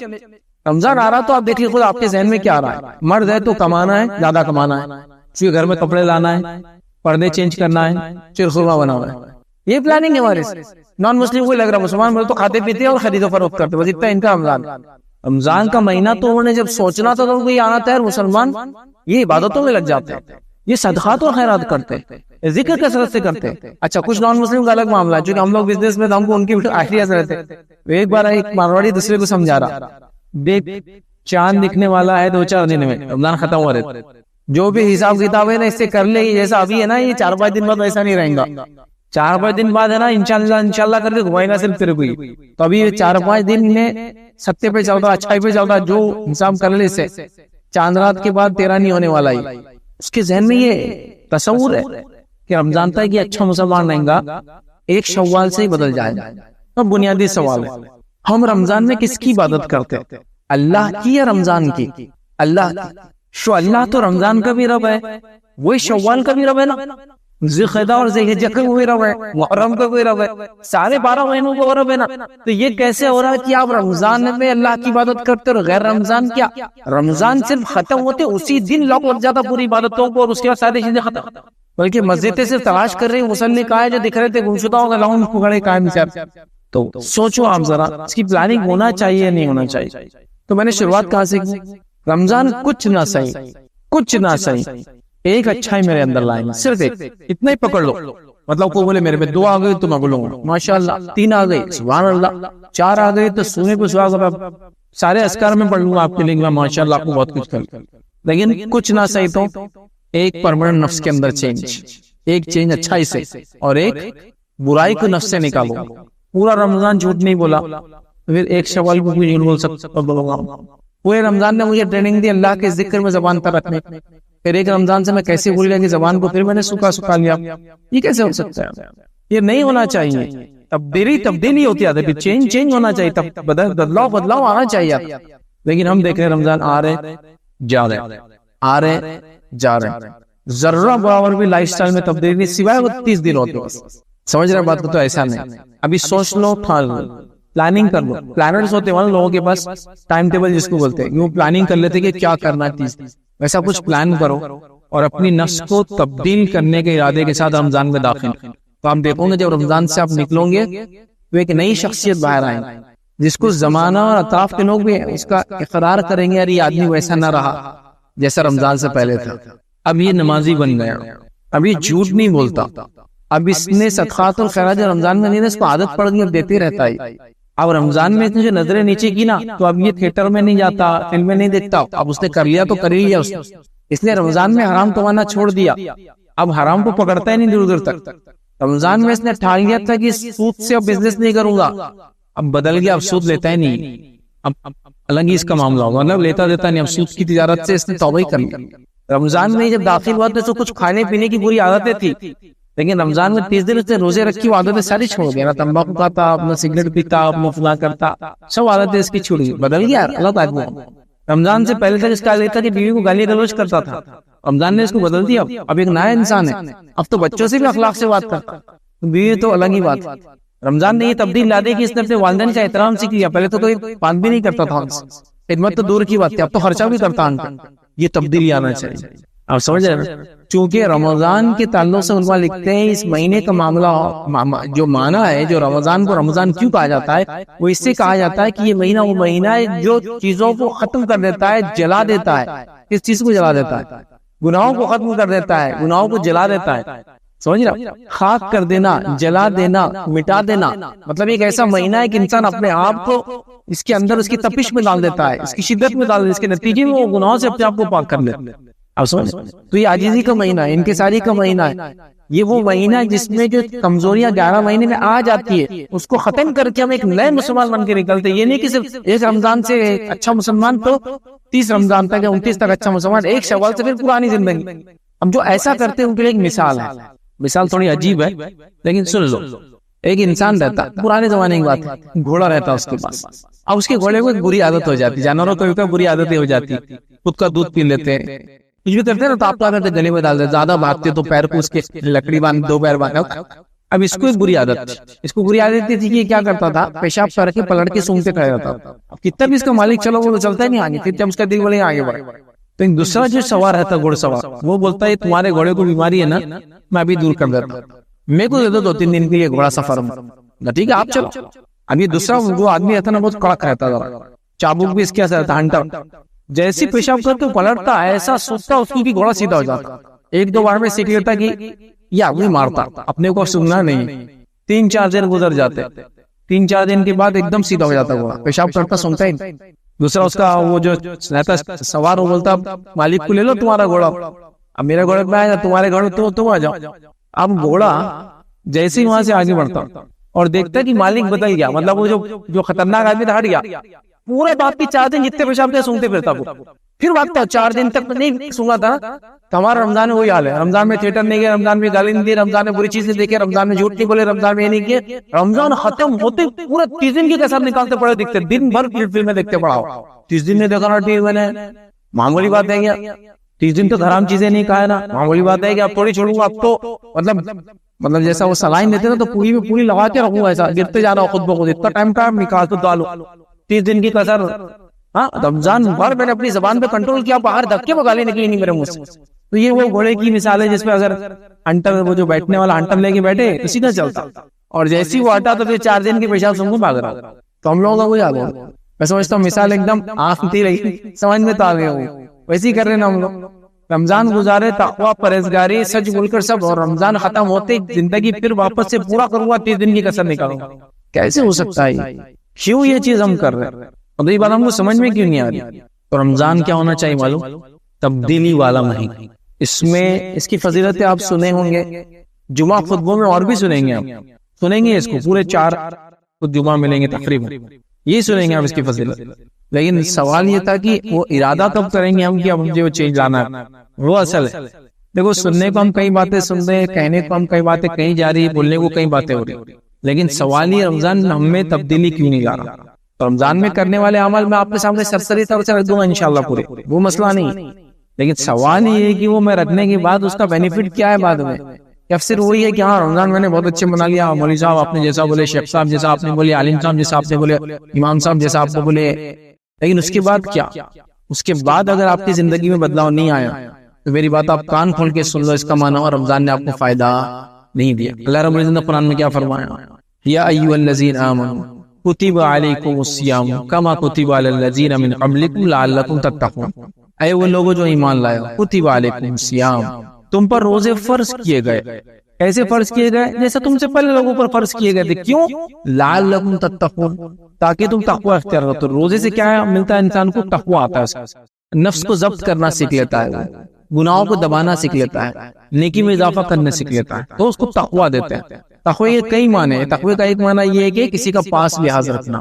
رمضان آ رہا تو آپ دیکھیے خود آپ کے ذہن میں کیا آ رہا ہے، مرد ہے تو کمانا ہے، زیادہ کمانا ہے، اس کے گھر میں کپڑے لانا ہے، پردے چینج کرنا ہے، چرخورما بنا ہوا ہے، یہ پلاننگ ہے ہمارے۔ نان مسلم کو لگ رہا مسلمان مرد تو کھاتے پیتے اور خرید و فروخت کرتے، بس اتنا ان کا رمضان کا مہینہ تو انہوں نے جب سوچنا تھا تو ان کو یہ آنا تھا، اور مسلمان یہ عبادتوں میں لگ جاتے ہیں، یہ صدقات اور خیرات کرتے ہیں، ذکر کثرت سے کرتے ہیں۔ اچھا کچھ نان مسلم کا الگ معاملہ ہے، چونکہ ہم لوگ بزنس میں ہم کو ان کی آخری حضرت ہے۔ ایک بار ایک مارواڑی دوسرے کو سمجھا رہا، دیکھ چاند دکھنے والا ہے 2-4 دن میں، رمضان ختم ہو رہے، جو بھی حساب کتاب ہے نا اس سے کر لے، جیسا ابھی ہے نا یہ 4-5 دن بعد ویسا نہیں رہیں گا، 4-5 دن بعد ہے نا انشاءاللہ کر کے گھمائے گا صرف تیرے کو ہی۔ تو ابھی 4-5 دن میں ستے پہ چل رہا، اچھائی پہ چل رہا، جو حساب کر لے اس سے چاند رات کے بعد تیرا نہیں ہونے والا ہی۔ اس کے ذہن میں یہ تصور ہے کہ رمضان تک یہ اچھا مسلمان رہیں گا، 1 شوال سے ہی بدل جائے گا۔ اب بنیادی سوال ہے ہم رمضان میں کس کی عبادت کرتے ہیں، اللہ کی یا رمضان کی؟ اللہ کی۔ شو اللہ تو رمضان کا بھی رب ہے، وہی شوال کا بھی رب ہے نا، ذوالقعدہ اور ذوالحجہ کا بھی رب ہے، محرم کا بھی رب ہے، سارے 12 مہینوں کا رب ہے نا۔ تو یہ کیسے ہو رہا ہے کہ آپ رمضان میں اللہ کی عبادت کرتے اور غیر رمضان کیا؟ رمضان صرف ختم ہوتے اسی دن لاک لگ جاتا پوری عبادتوں کو، اور اس کے بعد ساری چیزیں ختم، بلکہ مسجدیں صرف تلاش کر رہی مصلی کہاں ہے جو دکھ رہے تھے گمشدہ ہوگا لاؤں پکڑے قائم سے۔ تو سوچو آپ ذرا اس کی پلاننگ ہونا چاہیے یا نہیں ہونا چاہیے۔ تو میں نے شروعات کہاں سے کی، رمضان کچھ نہ صحیح، کچھ نہ صحیح، ایک اچھائی میرے اندر لائیں، صرف ایک، اتنا ہی پکڑ لو۔ مطلب کوئی بولے میرے پہ 2 آ گئے تو میں بولوں گا ماشاءاللہ، 3 آ گئے سبحان اللہ، 4 آ گئے تو سونے پہ سہاگا، سارے اذکار میں پڑھ لوں گا آپ کے لیے، میں ماشاءاللہ آپ کو بہت کچھ کر، لیکن کچھ نہ صحیح تو ایک پرماننٹ نفس کے اندر چینج، ایک چینج اچھائی سے اور ایک برائی کو نفس سے نکالو۔ پورا رمضان جھوٹ نہیں بولا، پھر 1 شوال کو بھی جھوٹ بول سکتا ہوں۔ پورے رمضان نے مجھے ٹریننگ دی اللہ کے ذکر میں زبان پر رکھنے، پھر ایک رمضان سے میں کیسے بھول گیا کہ زبان کو پھر میں نے سکھا لیا، یہ کیسے ہو سکتا ہے؟ یہ نہیں ہونا چاہیے۔ تبدیلی ہوتی ہے، چینج ہونا چاہیے، بدلاؤ آنا چاہیے، لیکن ہم دیکھ رہے رمضان آ رہے جا رہے، آ رہے جا رہے، ذرہ برابر بھی لائف سٹائل میں تبدیلی نہیں، سوائے وہ 30 دن ہوتے ہیں۔ سمجھ رہے بات کو؟ تو ایسا نہیں، ابھی سوچ لو، ٹھان لو، پلاننگ کر لو۔ پلانرز ہوتے ہیں لوگوں کے پاس، ٹائم ٹیبل جس کو بولتے ہیں، وہ پلاننگ کر لیتے کہ کیا کرنا ہے، ویسا کچھ پلان کرو اور اپنی نفس کو تبدیل کرنے کے ارادے کے ساتھ رمضان میں داخل۔ تو آپ دیکھو گے جب رمضان سے آپ نکلو گے تو ایک نئی شخصیت باہر آئیں، جس کو زمانہ اور اطراف کے لوگ بھی اس کا اقرار کریں گے، یار یہ آدمی ویسا نہ رہا جیسا رمضان سے پہلے تھا، اب یہ نمازی بن گیا، اب یہ جھوٹ نہیں بولتا، اب اس نے صدقات اور خیرات جو رمضان میں نہیں، اس کو عادت پڑ گئی، اب دیتے رہتا ہے۔ اب رمضان میں جو نظریں نیچے کی نا، تو اب یہ تھیٹر میں نہیں جاتا، فلم میں نہیں دیکھتا، اب اس نے کر لیا تو کر ہی لیا، اس نے رمضان میں حرام کمانا چھوڑ دیا، اب حرام کو پکڑتا ہی نہیں دور دور تک۔ رمضان میں اس نے ٹھان لیا تھا کہ سود سے بزنس نہیں کروں گا، اب بدل گیا، اب سود لیتا ہی نہیں، اب الگ ہی اس کا معاملہ ہوگا، مطلب لیتا دیتا نہیں، اب سود کی تجارت سے اس نے توبہ ہی کر لیا۔ رمضان میں جب داخل ہوا تو اس کو کچھ کھانے پینے کی بری عادتیں تھی، لیکن رمضان میں 30 دن اس نے روزے رکھی، وہ عادتیں ساری چھوڑ گیا، نہ تمباکو کھاتا، اپنا سگریٹ پیتا، اپنا فلاں کرتا، سب عادتیں اس کی چھوڑ گئی، بدل گیا اللہ تعالیٰ۔ رمضان سے پہلے تک اس کا عادت تھا کہ بیوی کو گالی گلوچ کرتا تھا، رمضان نے اس کو بدل دیا، اب ایک نیا انسان ہے، اب تو بچوں سے بھی اخلاق سے بات کرتا، بیوی تو الگ ہی بات۔ رمضان نے یہ تبدیل لا دی کہ اس نے اپنے والدین کا احترام سیکھ لیا، پہلے تو کوئی بات بھی نہیں کرتا تھا، خدمت تو دور کی بات تھی، اب تو خرچہ بھی کرتا ان کا، یہ تبدیلی آنا چاہیے، آپ سمجھ رہے ہیں؟ چونکہ رمضان کے تعلق سے علماء لکھتے ہیں اس مہینے کا معاملہ جو معنی ہے، جو رمضان کو رمضان کیوں کہا جاتا ہے، وہ اس سے کہا جاتا ہے کہ یہ مہینہ وہ مہینہ ہے جو چیزوں کو ختم کر دیتا ہے، جلا دیتا ہے۔ کس چیز کو جلا دیتا ہے؟ گناہوں کو ختم کر دیتا ہے، گناہوں کو جلا دیتا ہے، سمجھ رہا؟ خاک کر دینا، جلا دینا، مٹا دینا، مطلب ایک ایسا مہینہ ہے کہ انسان اپنے آپ کو اس کے اندر اس کی تپش میں ڈال دیتا ہے، اس کی شدت میں ڈال دیتا ہے، اس کے نتیجے میں وہ گناہوں سے اپنے آپ کو پاک کر لیتا ہے، آپ سمجھ؟ تو یہ عاجزی کا مہینہ ہے، انکساری کا مہینہ ہے، یہ وہ مہینہ ہے جس میں جو کمزوریاں 11 مہینے میں آ جاتی ہے اس کو ختم کر کے ہم ایک نئے مسلمان بن کے نکلتے ہیں۔ یہ نہیں کہ صرف ایک رمضان سے اچھا مسلمان تو 30 رمضان تک یا 29 تک اچھا مسلمان، ایک شوال سے پھر پرانی زندگی۔ ہم جو ایسا کرتے ہیں ان کے لیے ایک مثال ہے، مثال تھوڑی عجیب ہے لیکن سن لو۔ ایک انسان رہتا، پرانے زمانے کی بات ہے، گھوڑا رہتا اس کے پاس، اب اس کے گھوڑے کو ایک بری عادت ہو جاتی، جانوروں کو بری عادتیں ہو جاتی، خود کا دودھ پی لیتے ہیں، کچھ بھی کرتے ہیں نا تو آپ کیا کرتے گلے میں ڈال دیتے، زیادہ بھاگتے تو پیر کو اس کے لکڑی باندھ، 2 پیر باندھ۔ اب اس کو ایک بری عادت تھی، اس کو بری عادت تھی کہ کیا کرتا تھا، پیشاب کر کے پلٹ کے سونگتے کھڑا جاتا تھا، اب کتنا بھی اس کا مالک چلو وہ چلتا ہی نہیں آگے، پھر جب اس کا دل بولے آگے بڑھ، تو ایک دوسرا جو سوار رہتا گھوڑ سوار، وہ بولتا ہے تمہارے گھوڑے کو بیماری ہے نا، میں ابھی دور کر دیتا ہوں، میرے کو دے دو 2-3 دن کے لیے گھوڑا سفر میں، ٹھیک ہے آپ چلو۔ اب یہ دوسرا وہ آدمی رہتا نا بہت کڑک رہتا تھا، چابک بھی اس کے اثر رہتا، ہنٹر، جیسی پیشاب کرتے پلٹتا ایسا سوچتا اس کی گھوڑا سیدھا ہو جاتا، 1-2 بار میں سیکھ لیتا کہ یہ آدمی مارتا، اپنے کو سننا نہیں، 3-4 دن گزر جاتے، 3-4 دن کے بعد ایک دم سیدھا ہو جاتا گھوڑا، پیشاب کرتا سنتا ہی۔ دوسرا اس کا وہ جو رہتا سوار، وہ بولتا مالک کو لے لو تمہارا گھوڑا، اب میرے گھوڑے پہ آیا، تمہارے گھوڑے تو تم آ جاؤ۔ اب گھوڑا جیسے ہی وہاں سے آگے بڑھتا اور دیکھتا کہ مالک بدل گیا، مطلب وہ جو خطرناک آدمی تھا ہٹ گیا، پورے بات کی 4 دن جتنے پیشاب تھے سونگتے پھرتا وہ، پھر وقت 4 دن تک نہیں سونگا تھا۔ تو ہمارا رمضان میں وہی حال ہے، رمضان میں تھیٹر نہیں گئے، رمضان میں گالی نہیں دی، رمضان میں بری چیزیں دیکھے، رمضان میں جھوٹ نہیں بولے، رمضان میں یہ نہیں کیے، رمضان ختم ہوتے پورے 30 دن کی کسر نکالتے پڑے دکھتے، دن بھر فلمیں دیکھتے پڑا ہو، 30 دن نے دیکھا نا ٹی وی میں، معمولی بات ہے کیا؟ 30 دن تو حرام چیزیں نہیں کھائے نا، معمولی بات ہے کہ اب تھوڑی چھوڑوں گا، اب تو مطلب جیسا وہ سلائن دیتے نا تو پوری میں پوری لگا کے رکھوں، ایسا گرتے جا رہا خود بخود، اتنا ٹائم کا نکال تو ڈالو 30 دن کی کسر۔ ہاں رمضان بھر میں نے اپنی زبان پہ کنٹرول کیا، باہر دھکے وہ گالی نکلی نہیں میرے منہ سے۔ تو یہ وہ گھوڑے کی مثال ہے جس پہ اگر ہنٹر، وہ جو بیٹھنے والا ہنٹر لے کے بیٹھے تو سیدھا چلتا، اور جیسی وہ ہٹا تو پھر 4 دن کے پیشاب سنگو بھاگ رہا۔ تو ہم لوگوں کا وہی حال ہے، میں سمجھتا ہوں مثال ایک دم آنکھ میں رہی، سمجھ میں تو آ گئے، ویسے ہی کر رہے نا ہم لوگ، رمضان گزارے تقویٰ پرہیزگاری سچ بول کر سب، اور رمضان ختم ہوتے زندگی پھر واپس سے پورا کروں گا، 30 دن کی کسر نکالوں گا، کیسے ہو سکتا ہے؟ کیوں یہ چیز ہم کر رہے ہیں؟ اور یہ بات ہم کو سمجھ میں کیوں نہیں آ رہی؟ تو رمضان کیا ہونا چاہیے معلوم؟ تبدیلی والا مہینہ، اس میں اس کی فضیلتیں آپ سنے ہوں گے، جمعہ خطبوں میں اور بھی سنیں گے، آپ سنیں گے اس کو، پورے 4 جمعہ ملیں گے تقریباً، یہ سنیں گے آپ اس کی فضیلت۔ لیکن سوال یہ تھا کہ وہ ارادہ کب کریں گے ہم کہ اب مجھے وہ چینج لانا ہے، وہ اصل ہے۔ دیکھو سننے کو ہم کئی باتیں سن رہے ہیں، کہنے کو ہم کئی باتیں کہیں جا رہی، بولنے کو کئی باتیں ہو رہی، لیکن سوال یہ رمضان ہم میں تبدیلی کیوں نہیں لا رہا؟ رمضان میں کرنے والے عمل میں آپ کے سامنے سرسری طور سے رکھ دوں گا انشاءاللہ پورے، وہ مسئلہ نہیں، لیکن سوال یہ ہے کہ وہ میں رکھنے کے بعد اس کا بینیفٹ کیا ہے بعد میں، یا صرف وہی ہے کہ ہاں رمضان میں نے بہت اچھے بنا لیا، مولوی صاحب آپ نے جیسا بولے، شیخ صاحب جیسا آپ نے بولے، عالم صاحب جیسا آپ نے بولے، امام صاحب جیسا آپ نے بولے، لیکن اس کے بعد کیا؟ اس کے بعد اگر آپ کی زندگی میں بدلاؤ نہیں آیا تو میری بات آپ کان کھول کے سن لو، اس کا معنی اور رمضان نے آپ کو فائدہ نہیں دیا۔ اللہ رب العزت نے قرآن میں کیا فرمایا؟ یا ایھا الذین آمنوا کتب علیکم الصیام کما کتب علی الذین من قبلکم لعلکم تتقون، اے وہ لوگوں جو ایمان لائے ہو، کتب علیکم الصیام، تم پر روزے فرض کیے گئے، ایسے فرض کیے گئے جیسے تم سے پہلے لوگوں پر فرض کیے گئے تھے، کیوں؟ لعلکم تتقون، تاکہ تم تقوی اختیار کرو۔ تو روزے سے کیا ملتا ہے انسان کو؟ تقوی آتا ہے، نفس کو ضبط کرنا سیکھ لیتا ہے، گناہوں کو دبانا سیکھ لیتا ہے، نیکی میں اضافہ کرنا سیکھ لیتا ہے، تو اس کو تقوی دیتے ہیں۔ تقوی کے کئی معنی ہیں۔ تقوی کا ایک معنی یہ ہے کہ کسی کا پاس لحاظ رکھنا،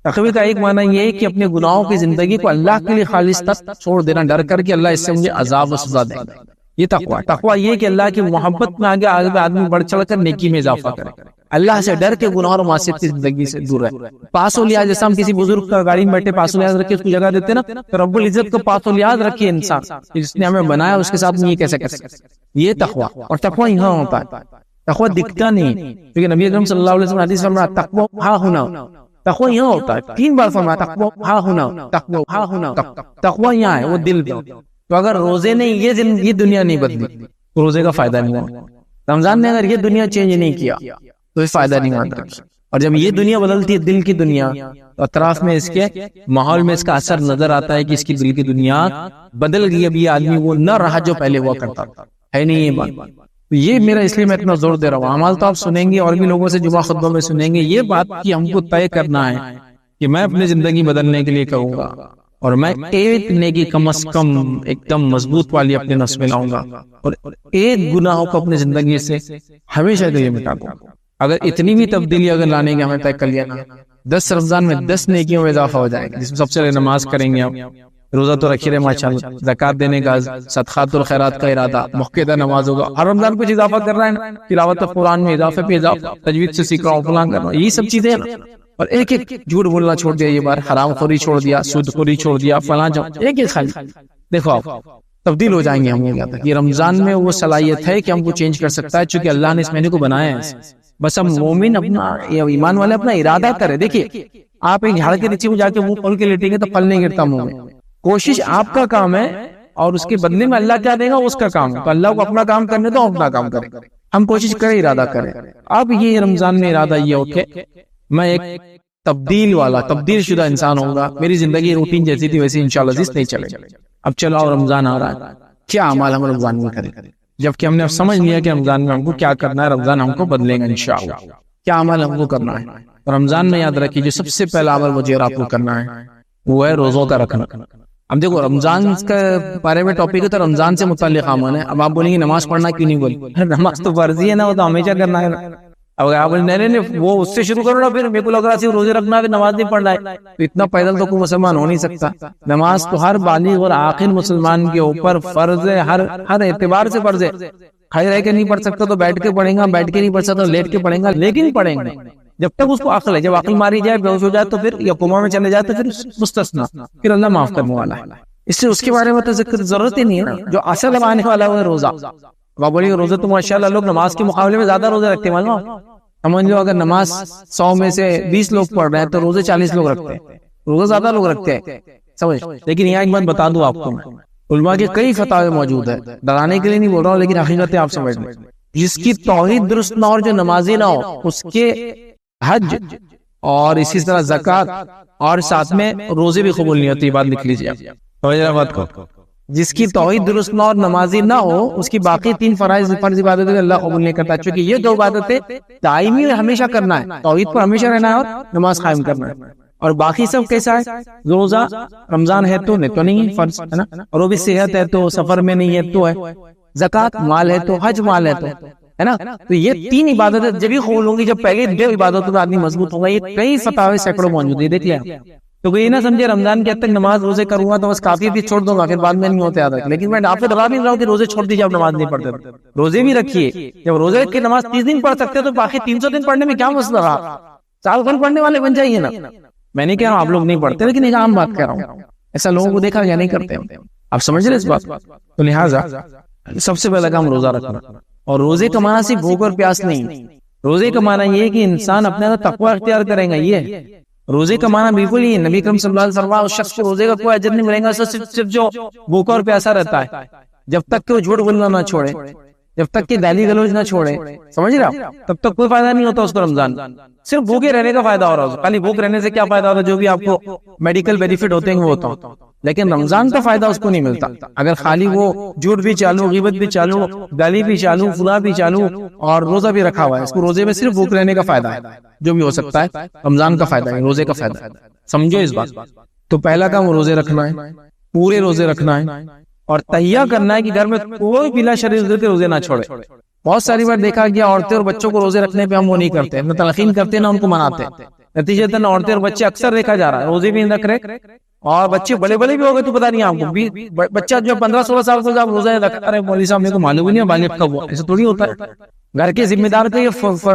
تقوی کا ایک معنی یہ ہے کہ اپنے گناہوں کی زندگی کو اللہ کے لیے خالص تک چھوڑ دینا، ڈر کر کہ اللہ اس سے مجھے عذاب و سزا دے گا، یہ تقوی۔ تقوی یہ کہ اللہ کی محبت میں آگے آدمی بڑھ چڑھ کر نیکی میں اضافہ کرے، اللہ سے ڈر کے گناہ اور معصیت کی زندگی سے دور رہے۔ پاس و لحاظ، جیسا ہم کسی بزرگ کا گاڑی میں بیٹھے پاس و لحاظ رکھے اس کو جگہ دیتے نا، تو رب العزت کو پاس و لحاظ رکھے انسان، جس نے ہمیں بنایا اس کے ساتھ یہ کیسے کر سکتے، یہ تقوی۔ اور تقوی یہاں ہوتا ہے، تقوی دکھتا نہیں، کیونکہ نبی اکرم صلی اللہ علیہ وسلم حدیث میں تقوی ہاں ہونا، تقوی یہاں ہوتا ہے، 3 بار فرمایا تقوی ہاں ہونا، تقوی ہاں ہونا، تقوی یہاں ہے، وہ دل میں۔ تو اگر روزے نے یہ دنیا نہیں بدلی تو روزے کا فائدہ نہیں ہوا، رمضان نے اگر یہ دنیا چینج نہیں کیا تو اس فائدہ نہیں ہوتا۔ اور جب یہ دنیا بدلتی ہے، دل کی دنیا، تو اطراف میں اس کے ماحول میں اس کا اثر نظر آتا ہے کہ اس کی دل کی دنیا بدل گئی، اب یہ آدمی وہ نہ رہا جو پہلے ہوا کرتا تھا، ہے نہیں یہ بات۔ یہ میرا اس لیے میں اتنا زور دے رہا ہوں، اعمال تو آپ سنیں گے اور بھی لوگوں سے جمعہ خطبہ میں سنیں گے، یہ بات کہ ہم کو طے کرنا ہے کہ میں اپنی زندگی بدلنے کے لیے کروں گا، اور میں ایک نیکی کم از کم ایک دم مضبوط والی اپنے نفس میں لاؤں گا، اور ایک گناہ کو اپنی زندگی سے ہمیشہ کے لیے مٹا دوں گا۔ اگر اتنی بھی تبدیلی اگر لانے کے ہمیں طے کر لیا نا، 10 رمضان میں 10 نیکیوں میں اضافہ ہو جائے گا، جس میں سب سے پہلے نماز کریں گے، آپ روزہ تو رکھے رہے ماشاءاللہ، زکوٰۃ دینے کا، صدقات الخیرات کا ارادہ، موقع نماز ہوگا، ہر رمضان کچھ اضافہ کر رہا ہے نا، تلاوت قرآن میں اضافے پہ اضافہ، تجوید سے سیکھ رہا ہوں، فلاں کر رہا ہوں، یہی سب چیزیں نا۔ اور ایک ایک جھوٹ بولنا چھوڑ دیا، یہ بار حرام خوری چھوڑ دیا، سود خوری چھوڑ دیا، فلاں ایک ایک خالی، دیکھو آپ تبدیل ہو جائیں گے ہم۔ یہ رمضان میں وہ صلاحیت ہے کہ ہم کو چینج کر سکتا ہے، چونکہ اللہ نے اس مہینے کو بنایا ہے، بس ہم مومن اپنا ایمان والے اپنا ارادہ کرے۔ دیکھیے آپ ایک جھاڑ کے نیچے میں جا کے منہ کھول کے لیٹیں گے تو پھل نہیں گرتا منہ میں، کوشش آپ کا کام ہے، اور اس کے بدلے میں اللہ کیا دے گا اس کا کام ہے، تو اللہ کو اپنا کام کرنے تو اپنا کام کرے، ہم کوشش کریں، ارادہ کریں۔ اب یہ رمضان میں ارادہ یہ ہو کہ میں ایک تبدیل شدہ انسان ہوں گا، میری زندگی روٹین جیسی تھی ویسی انشاءاللہ عزیز نہیں چلے گا۔ اب چلو رمضان آ رہا ہے، کیا اعمال ہم رمضان میں کریں، جبکہ ہم نے اب سمجھ لیا کہ رمضان میں ہم کو کیا کرنا ہے، رمضان ہم کو بدلے گا انشاءاللہ، کیا عمل ہم کو کرنا ہے۔ رمضان میں یاد رکھیے جو سب سے پہلا عمل مجھے اور آپ کو کرنا ہے وہ ہے روزوں کا رکھنا۔ اب دیکھو رمضان کے بارے میں ٹاپک ہے تو رمضان سے متعلق عمل ہے۔ اب آپ بولیں گے نماز پڑھنا کیوں نہیں بولے، نماز تو فرضی ہے نا، وہ تو ہمیشہ کرنا ہے نا۔ اب آپ بولیں نہیں وہ اس سے شروع کرو نا، پھر میرے کو لگ رہا ہے روزے رکھنا ہے نماز نہیں پڑھنا ہے، تو اتنا پیدل تو کوئی مسلمان ہو نہیں سکتا۔ نماز تو ہر بالغ اور عاقل مسلمان کے اوپر فرض ہے، ہر اعتبار سے فرض ہے۔ کھڑے رہ کے نہیں پڑھ سکتا تو بیٹھ کے پڑھیں گا، بیٹھ کے نہیں پڑھ سکتا تو لیٹ کے پڑھیں گا، لیکن پڑھیں گے جب تک اس کو عقل ہے۔ جب عقل ماری جائے، بے ہوش ہو جائے تو پھر یا کوما میں چلے جائے تو پھر مستثنا، پھر اللہ معاف کرنے والا ہے۔ اس سے اس کے بارے میں تو ذکر ضرورت ہی نہیں ہے نا۔ جو اصل آنے والا ہے وہ روزہ۔ آپ بولیے روزے تو ماشاءاللہ لوگ نماز کے مقابلے میں زیادہ روزے رکھتے ہیں، معلوم سمجھ لو اگر نماز 100 میں سے 20 لوگ پڑھ رہے ہیں تو روزے 40 لوگ رکھتے ہیں، روزہ زیادہ لوگ رکھتے ہیں، سمجھ۔ لیکن یہاں ایک بات بتا دوں آپ کو، علماء کے کئی فتاوے موجود ہیں، ڈرانے کے لیے نہیں بول رہا ہوں لیکن حقیقت آپ سمجھ لیں۔ جس کی توحید درست نہ ہو اور جو نمازی نہ ہو، اس کے حج اور اسی طرح زکوٰۃ اور ساتھ میں روزے بھی قبول نہیں ہوتے، یہ بات لکھ لیجیے آپ بات کو۔ جس کی توحید درست نہ اور نمازی نہ ہو، اس کی باقی 3 فرض عبادتیں اللہ قبول نہیں کرتا، چونکہ یہ 2 عبادتیں دائمی ہمیشہ کرنا ہے، توحید پر ہمیشہ رہنا ہے اور نماز قائم کرنا ہے۔ اور باقی سب کیسا ہے؟ روزہ رمضان ہے تو نہیں ہے فرض، ہے نا، اور وہ بھی صحت ہے تو، سفر میں نہیں ہے تو ہے، زکوٰۃ مال ہے تو، حج مال ہے تو، ہے نا۔ تو یہ 3 عبادتیں جب ہی قبول ہوں گی جب پہلے 2 عبادتوں میں آدمی مضبوط ہوگا۔ یہ کئی فتاوے سینکڑوں موجود ہیں، دیکھ لیں تو کوئی نہ سمجھے رمضان کے حد تک نماز روزے کروں گا تو بس کافی بھی چھوڑ دوں گا، پھر بعد میں نہیں ہوتے آتا۔ لیکن میں آپ سے ڈرا نہیں رہا ہوں کہ روزے چھوڑ دیجیے، آپ نماز نہیں پڑھتے، روزے بھی رکھیے۔ جب روزے رکھ کے نماز 30 دن پڑھ سکتے تو باقی 300 دن پڑھنے میں کیا مسئلہ رہا؟ سال بھر پڑھنے والے بن جائیے نا۔ میں نہیں کہہ رہا ہوں آپ لوگ نہیں پڑھتے، لیکن ایک عام بات کہہ رہا ہوں، ایسا لوگوں کو دیکھا یا نہیں کرتے، آپ سمجھ رہے اس بات کو۔ تو لہٰذا سب سے پہلا کام روزہ رکھنا، اور روزے کا معنی صرف بھوک اور پیاس نہیں، روزے کا معنی یہ کہ انسان اپنے اندر تقوی اختیار کرے گا۔ یہ روزے کا معنی بالکل ہی نبی کریم صلی اللہ علیہ وسلم اس شخص کو روزے کا کوئی اجر نہیں ملے گا، صرف جو بھوکا اور پیاسا رہتا ہے، جب تک کہ وہ جھوٹ بولنا نہ چھوڑے، جب تک کہ گالی گلوچ نہ چھوڑے، سمجھ رہے آپ، تب تک کوئی فائدہ نہیں ہوتا اس کو رمضان، صرف بھوکے رہنے کا فائدہ ہو رہا ہے، خالی بھوک رہنے سے کیا فائدہ ہوتا ہے، جو بھی آپ کو میڈیکل بینیفٹ ہوتے ہیں وہ ہوتا ہے، لیکن رمضان کا فائدہ اس کو نہیں ملتا اگر خالی وہ جھوٹ بھی چالو، غیبت بھی چالو، گالی بھی چالو، فلاں بھی چالو اور روزہ بھی رکھا ہوا ہے، اس کو روزے میں صرف بھوک رہنے کا فائدہ ہے، جو بھی ہو سکتا ہے رمضان کا فائدہ ہے، روزے کا فائدہ ہے، سمجھو اس بات۔ تو پہلا کام وہ روزے رکھنا ہے، پورے روزے رکھنا ہے، اور تہیہ کرنا ہے کہ گھر میں کوئی بلا شرط روزے نہ چھوڑے۔ بہت ساری بار دیکھا گیا عورتیں اور بچوں کو روزے رکھنے پہ ہم وہ نہیں کرتے، نہ تلقین کرتے نہ ان کو مناتے، نتیجتاً عورتیں اور بچے اکثر دیکھا جا رہا ہے روزے بھی نہیں رکھ رہے، اور بچے بڑے بڑے بھی ہو گئے تو پتا نہیں آپ کو، بچہ جو 15-16 سال سے روزہ رکھ رہے، مولوی صاحب میرے کو معلوم ہی نہیں بالغ کب ہوا، ایسا تھوڑی ہوتا ہے۔ گھر کے ذمہ دار کا یہ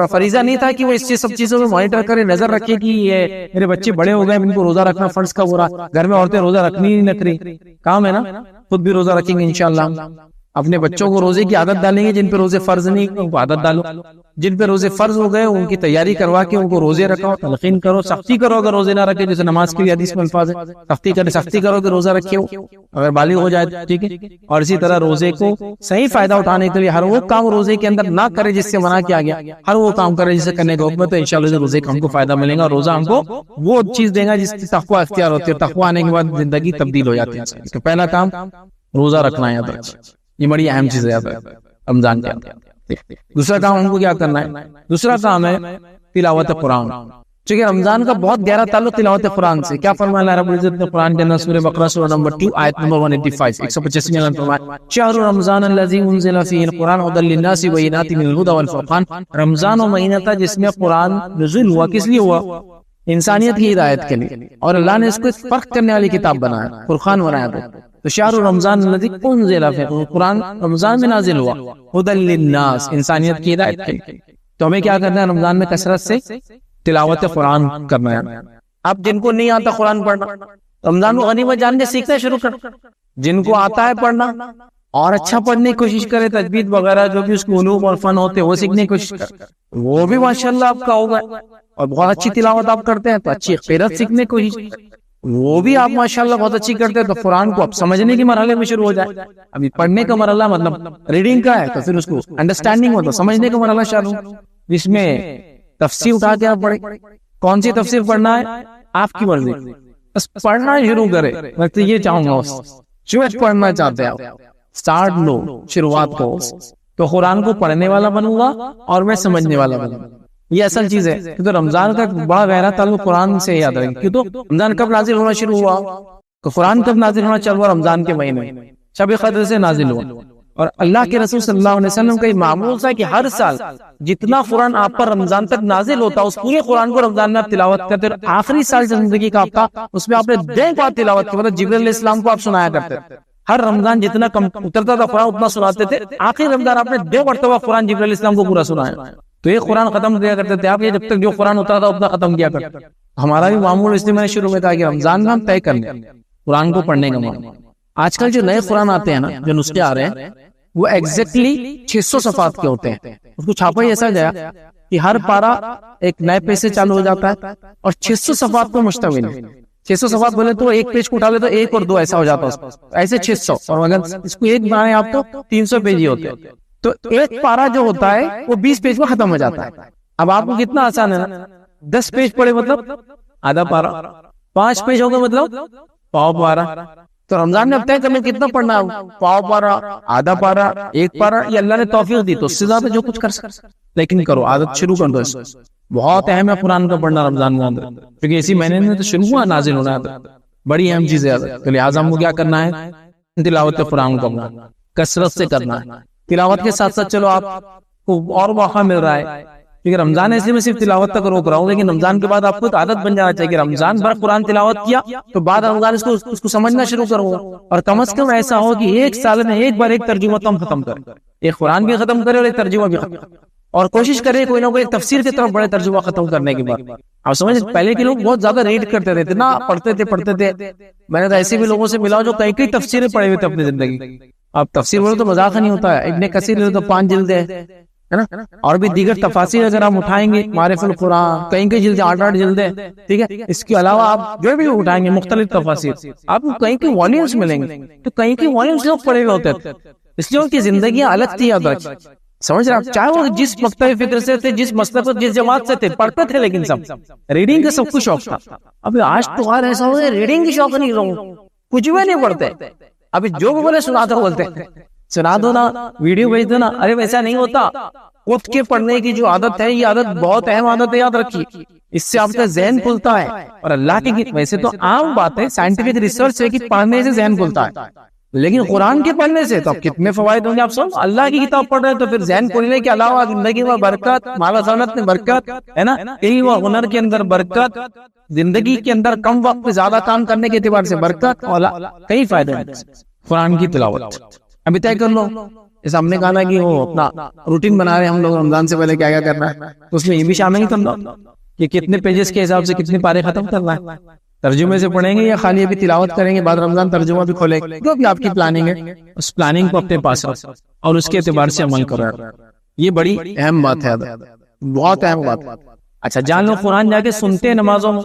فریضہ نہیں تھا کہ وہ اس سب چیزوں میں مانیٹر کرے، نظر رکھے کہ یہ میرے بچے بڑے ہو گئے، ان کو روزہ رکھنا فرض کب ہو رہا، گھر میں عورتیں روزہ رکھنی ہی نہیں رکھ رہی، کام ہے نا، خود بھی روزہ رکھیں گے انشاءاللہ، اپنے بچوں کو روزے کی عادت ڈالیں گے، جن پہ روزے فرض نہیں ان کو عادت ڈالو، جن پہ روزے فرض ہو گئے ان کی تیاری کروا کے ان کو روزے رکھاؤ، تلقین کرو، سختی کرو اگر روزے نہ رکھے، جیسے نماز کی حدیث میں الفاظ ہے، سختی کرو کہ روزہ رکھے ہو اگر بالغ ہو جائے، ٹھیک ہے۔ اور اسی طرح روزے کو صحیح فائدہ اٹھانے کے لیے ہر وہ کام روزے کے اندر نہ کرے جس سے منع کیا گیا، ہر وہ کام کرے جسے کرنے کا حکم ہے، تو انشاءاللہ روزے کا ہم کو فائدہ ملے گا، اور روزہ ہم کو وہ چیز دے گا جس کی تقویٰ اختیار ہوتی ہے، تقویٰ آنے کے بعد زندگی تبدیل ہو جاتی ہے۔ تو پہلا کام روزہ رکھنا ہے، یہ بڑی اہم چیز ہے رمضان کے اندر۔ دوسرا کام ہم کو کیا کرنا ہے، دوسرا کام ہے تلاوت قرآن، چونکہ رمضان کا بہت گہرا تعلق تلاوت قرآن سے، کیا فرمایا اللہ رب العزت نے قرآن کے اندر سورہ بقرہ سورہ نمبر 2 آیت نمبر 185 185 میں اللہ فرمایا شہر رمضان الذی انزل فیہ القرآن ھدی للناس وبینات من الہدی والفرقان، رمضان وہ مہینہ تھا جس میں قرآن نزول ہوا، کس لیے ہوا، انسانیت کی ہدایت کے لیے، اور اللہ نے اس کو فرق کرنے والی کتاب بنایا، فرقان بنایا تھا۔ تو شہر رمضان الذی انزل فیہ، قرآن رمضان میں نازل ہوا، ھدی للناس، انسانیت کی ہدایت کے لیے۔ تو ہمیں کیا کرنا ہے رمضان میں کثرت سے تلاوت قرآن کرنا ہے۔ اب جن کو نہیں آتا قرآن پڑھنا، رمضان کو غنیمت جان کے سیکھنا شروع کر، جن کو آتا ہے پڑھنا اور اچھا پڑھنے کی کوشش کرے، تجوید وغیرہ جو بھی اس کو علوم اور فن ہوتے ہیں وہ سیکھنے کی کوشش کرے، وہ بھی ماشاءاللہ آپ کا ہوگا، اور بہت اچھی تلاوت آپ کرتے ہیں تو اچھی قرات سیکھنے کی کوشش کرے، وہ بھی آپ ماشاءاللہ بہت اچھی کرتے ہیں تو قرآن کو اب سمجھنے کے مرحلے میں شروع ہو جائے۔ ابھی پڑھنے کا مرحلہ مطلب ریڈنگ کا ہے، تو پھر اس کو انڈرسٹینڈنگ ہوتا، سمجھنے کا مرحلہ شروع، جس میں تفسیر اٹھا کے آپ پڑھیں، کون سی تفسیر پڑھنا ہے آپ کی مرضی، بس پڑھنا شروع کرے۔ میں تو یہ چاہوں گا جو پڑھنا چاہتے ہیں آپ سٹارٹ لو، شروعات کو، تو قرآن کو پڑھنے والا بنوں گا اور میں سمجھنے والا بنوں گا، یہ اصل چیز ہے۔ کیونکہ رمضان کا بڑا گہرا تعلق قرآن سے یاد رکھیں، کیونکہ رمضان کب نازل ہونا شروع ہوا، تو قرآن کب نازل ہونا چل ہوا، رمضان کے مہینے میں شب قدر سے نازل ہوا، اور اللہ کے رسول صلی اللہ علیہ وسلم کا یہ معمول تھا کہ ہر سال جتنا قرآن آپ پر رمضان تک نازل ہوتا اس پورے قرآن کو رمضان میں آپ تلاوت کرتے، اور آخری سال زندگی کا آپ کا اس میں آپ نے دن بعد تلاوت کی، مطلب جبرائیل علیہ السلام کو آپ سنایا کرتے تھے، ہر رمضان جتنا کم اترتا تھا قرآن اتنا سناتے تھے، آخری رمضان آپ نے 2 مرتبہ قرآن جبرائیل علیہ السلام کو پورا سنایا، تو یہ قرآن ختم کیا کرتے تھے آپ، یہ جب تک جو قرآن اترا تھا اتنا ختم کیا کرتے۔ ہمارا بھی معمول اس لیے میں نے شروع میں تھا کہ رمضان میں ہم طے کر لیں قرآن کو پڑھنے کا معمول۔ آج کل جو نئے قرآن آتے ہیں نا، جو نسخے آ رہے ہیں، وہ ایگزیکٹلی 600 صفحات کے ہوتے ہیں، اس کو چھاپا ہی ایسا گیا کہ ہر پارا ایک نئے پیج سے چالو ہو جاتا ہے، اور 600 صفحات پر مشتمل ہے۔ 600 صفحات بولے تو ایک پیج کو اٹھا لے تو 1 اور 2 ایسا ہو جاتا ہے، ایسے 600، اور اگر اس کو ایک بنائیں آپ تو 300 پیج ہی ہوتے ہیں، تو ایک پارا جو ہوتا ہے وہ 20 پیج میں ختم ہو جاتا ہے۔ اب آپ کو کتنا آسان ہے نا، 10 پیج پڑھے مطلب آدھا پارا، 5 پیج ہوگا مطلب پاؤ پارا، تو رمضان میں اب طے کرنے کتنا پڑھنا ہے، پاؤ پارا، آدھا پارا، 1 پارا، یہ اللہ نے توفیق دی تو اس سے زیادہ جو کچھ کر سکتے، لیکن کرو، عادت شروع کر دو اس کو۔ بہت اہم ہے قرآن کا پڑھنا رمضان کے اندر، کیونکہ اسی مہینے میں تو شروع ہوا نازل ہونا ہے، بڑی اہم چیز ہے، تو لہٰذا ہم کو کیا کرنا ہے، تلاوت قرآن کو کثرت سے کرنا ہے۔ تلاوت کے ساتھ ساتھ چلو آپ کو اور موقع مل رہا ہے، کیونکہ رمضان ہے اس لیے میں صرف تلاوت تک روک رہا ہوں، لیکن رمضان کے بعد آپ کو عادت بن جانا چاہیے کہ رمضان بھر قرآن تلاوت کیا تو بعد رمضان اس کو سمجھنا شروع کرو، اور کم از کم ایسا ہو کہ ایک سال میں ایک بار ایک ترجمہ تو ہم ختم کریں، ایک قرآن بھی ختم کرے اور ایک ترجمہ بھی ختم کرے، اور کوشش کرے کوئی نہ کوئی تفسیر کی طرف بڑے ترجمہ ختم کرنے کے بعد۔ آپ سمجھ، پہلے کے لوگ بہت زیادہ ریڈ کرتے تھے، اتنا پڑھتے تھے، میں نے تو ایسے بھی لوگوں سے ملا جو کئی تفسیریں پڑھے ہوئے تھے اپنی زندگی۔ اب تفسیر بولے تو مذاق نہیں ہوتا ہے، ابن کثیر لے تو 5 جلدیں ہے نا، اور بھی دیگر تفاسیر اگر ہم اٹھائیں گے، معارف القرآن کئی جلدیں 8 جلدیں، ٹھیک ہے، اس کے علاوہ آپ جو بھی اٹھائیں گے مختلف تفاسیر، آپ کو کہیں کی والیومز ملیں گے، تو کہیں کی والیومز لوگ پڑھے ہوئے ہوتے تھے، اس لیے ان کی زندگیاں الگ تھی، یاد رکھیں، سمجھ رہے آپ، چاہے وہ جس مکتب فکر سے تھے، جس مسلک پر، جس جماعت سے تھے، پڑھتے تھے، لیکن سب ریڈنگ کا سب کچھ شوق تھا. ابھی آج تو آج ایسا ہو گیا ریڈنگ کی شوق نہیں رہوں، کچھ بھی نہیں پڑھتے. ابھی جو بھی بولے سنا دو، بولتے سنا دو نا، ویڈیو بھیج دو نا. ارے ویسا نہیں ہوتا. خود کے پڑھنے کی جو عادت ہے، یہ عادت بہت اہم عادت ہے، یاد رکھیے. اس سے آپ کا ذہن کھلتا ہے. اور اللہ کی ویسے تو عام بات ہے، سائنٹیفک ریسرچ ہے کہ پڑھنے سے ذہن کھلتا ہے، لیکن قرآن کے پڑھنے سے تو کتنے فوائد ہوں گے آپ سب. اللہ کی کتاب پڑھ رہے ہیں تو پھر ذہن کھلنے کے علاوہ زندگی میں برکت، مال و دولت میں برکت ہے نا، علم و ہنر کے اندر برکت، زندگی کے اندر کم وقت میں زیادہ کام کرنے کے اعتبار سے برکت، اور کئی فائدے ہیں قرآن کی تلاوت. ابھی طے کر لو، جیسے ہم نے کہا کہ وہ اپنا روٹین بنا رہے ہیں ہم لوگ، رمضان سے پہلے کیا کیا کرنا ہے، تو اس میں یہ بھی شامل کر لو کہ کتنے پیجز کے حساب سے کتنے پارے ختم کرنا ہے. ترجمے سے پڑھیں گے یا خالی ابھی تلاوت کریں گے، بعد رمضان ترجمہ بھی کھولیں گے، جو بھی آپ کی پلاننگ ہے اس پلاننگ کو اپنے پاس رکھو اور اس کے اعتبار سے عمل کرو. یہ بڑی اہم بات ہے، بہت اہم بات. اچھا جان لو، قرآن جا کے سنتے ہیں نمازوں میں،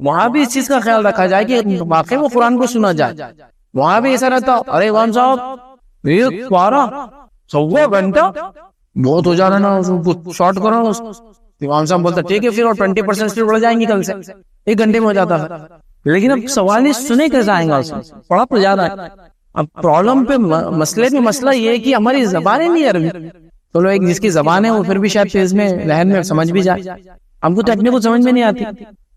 وہاں بھی اس چیز کا خیال رکھا جائے کہ واقعی وہ قرآن کو سنا جائے. وہاں بھی ایسا رہتا، ارے امام صاحب یہ 12 گھنٹہ بہت ہو جا رہا نا، شارٹ کرو. امام صاحب بولتا ٹھیک ہے پھر، اور 20% اسپیڈ بڑھ جائیں گی کل سے، 1 گھنٹے میں ہو جاتا ہے. لیکن اب سوال سنے کیسے آئیں گا، پڑھا تو جا رہا ہے. اب پرابلم پہ مسئلے میں مسئلہ یہ ہے کہ ہماری زبانیں نہیں عربی. چلو ایک جس کی زبان ہے وہ پھر بھی شاید تیز میں لہن میں سمجھ بھی جائے، ہم کو تو اپنے کو سمجھ میں نہیں آتی.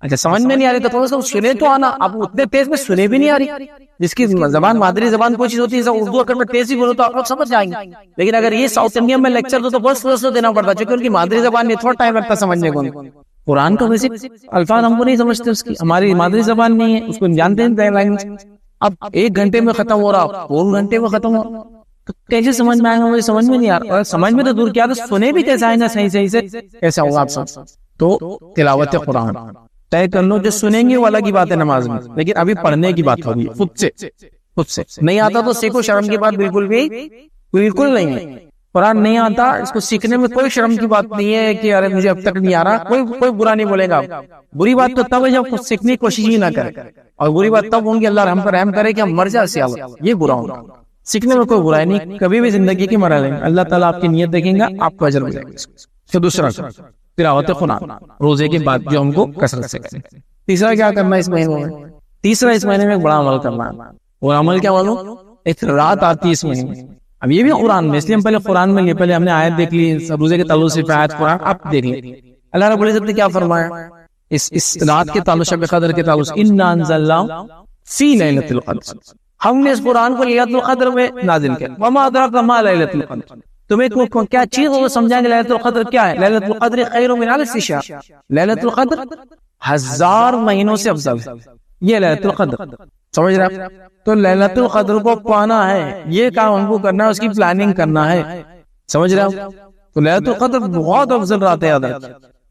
اچھا سمجھ میں نہیں آ رہی تو تھوڑا سا سنے تو آنا، اب اتنے تیز میں سنے بھی نہیں آ رہی. جس کی زبان مادری زبان کوئی چیز ہوتی ہے، اردو اگر میں تیز ہی بولوں تو آپ لوگ سمجھ جائیں گے. لیکن اگر یہ ساؤتھ انڈین میں لیکچر دو تو بہت سلو سلو دینا پڑتا، چونکہ ان کی مادری زبان میں تھوڑا ٹائم لگتا سمجھنے کو. قرآن کا ویسے الفاظ ہم کو نہیں سمجھتے، اس کی ہماری مادری زبان نہیں ہے، اس کو جانتے ہیں لینگویج. اب 1 گھنٹے میں ختم ہو رہا، 4 گھنٹے میں ختم ہو رہا، تو کیسے سمجھ میں آئے گا؟ مجھے سمجھ میں نہیں آ رہا. سمجھ میں تو دور کیا، تو سنے بھی کیسے آئیں گا صحیح سے کیسا ہوگا آپ سب. تو تلاوت قرآن طے کر لو، جو سنیں گے وہ الگ ہی بات ہے نماز میں، لیکن ابھی پڑھنے کی بات ہوگی. خود سے نہیں آتا تو سیکھو، شرم کی بات بالکل نہیں ہے. قرآن نہیں آتا، اس کو سیکھنے میں کوئی شرم کی بات نہیں ہے کہ ارے مجھے اب تک نہیں آ رہا. کوئی برا نہیں بولے گا. بری بات تو تب ہے جب خود سیکھنے کی کوشش ہی نہ کرے، اور بری بات تب ہوگی اللہ ہم پر رحم کرے کہ ہم مر جائے سے، یہ برا ہوگا. سیکھنے میں کوئی برائی نہیں، کبھی بھی زندگی کی مرحلے میں اللہ تعالیٰ آپ کی نیت دیکھیں گا، آپ کو اجر ملے گا. پھر دوسرا تلاوت قرآن روزے کے بعد جو ہم کو کثرت سے کریں. تیسرا کیا کرنا ہے اس مہینے میں؟ تیسرا اس مہینے میں ایک بڑا عمل کرنا ہے. اور عمل کیا معلوم؟ ایک رات آتی ہے اس مہینے میں. اب یہ بھی قرآن میں، اس لیے ہم پہلے قرآن میں پہلے ہم نے آیت دیکھ لی، روزے کے تعلق سے آیت قرآن آپ دیکھ لی. اللہ رب العزت نے کیا فرمایا اس رات کے تعلق، شب قدر کے تعلق، انا انزلناہ فی لیلۃ القدر، ہم نے اس قرآن کو لیلۃ القدر میں نازل کیا. وما ادراک ما لیلۃ القدر، تمہیں کیا چیز وہ سمجھائیں گے لیلۃ القدر کیا ہے؟ لیلۃ القدر خیر من الف شہر، لیلۃ القدر 1000 مہینوں سے افضل ہے. یہ لیلۃ القدر، سمجھ رہے آپ؟ تو لیلۃ القدر کو پانا ہے، یہ کام ہم کو کرنا ہے، اس کی پلاننگ کرنا ہے، سمجھ رہے آپ؟ تو لیلۃ القدر بہت افضل رات ہے.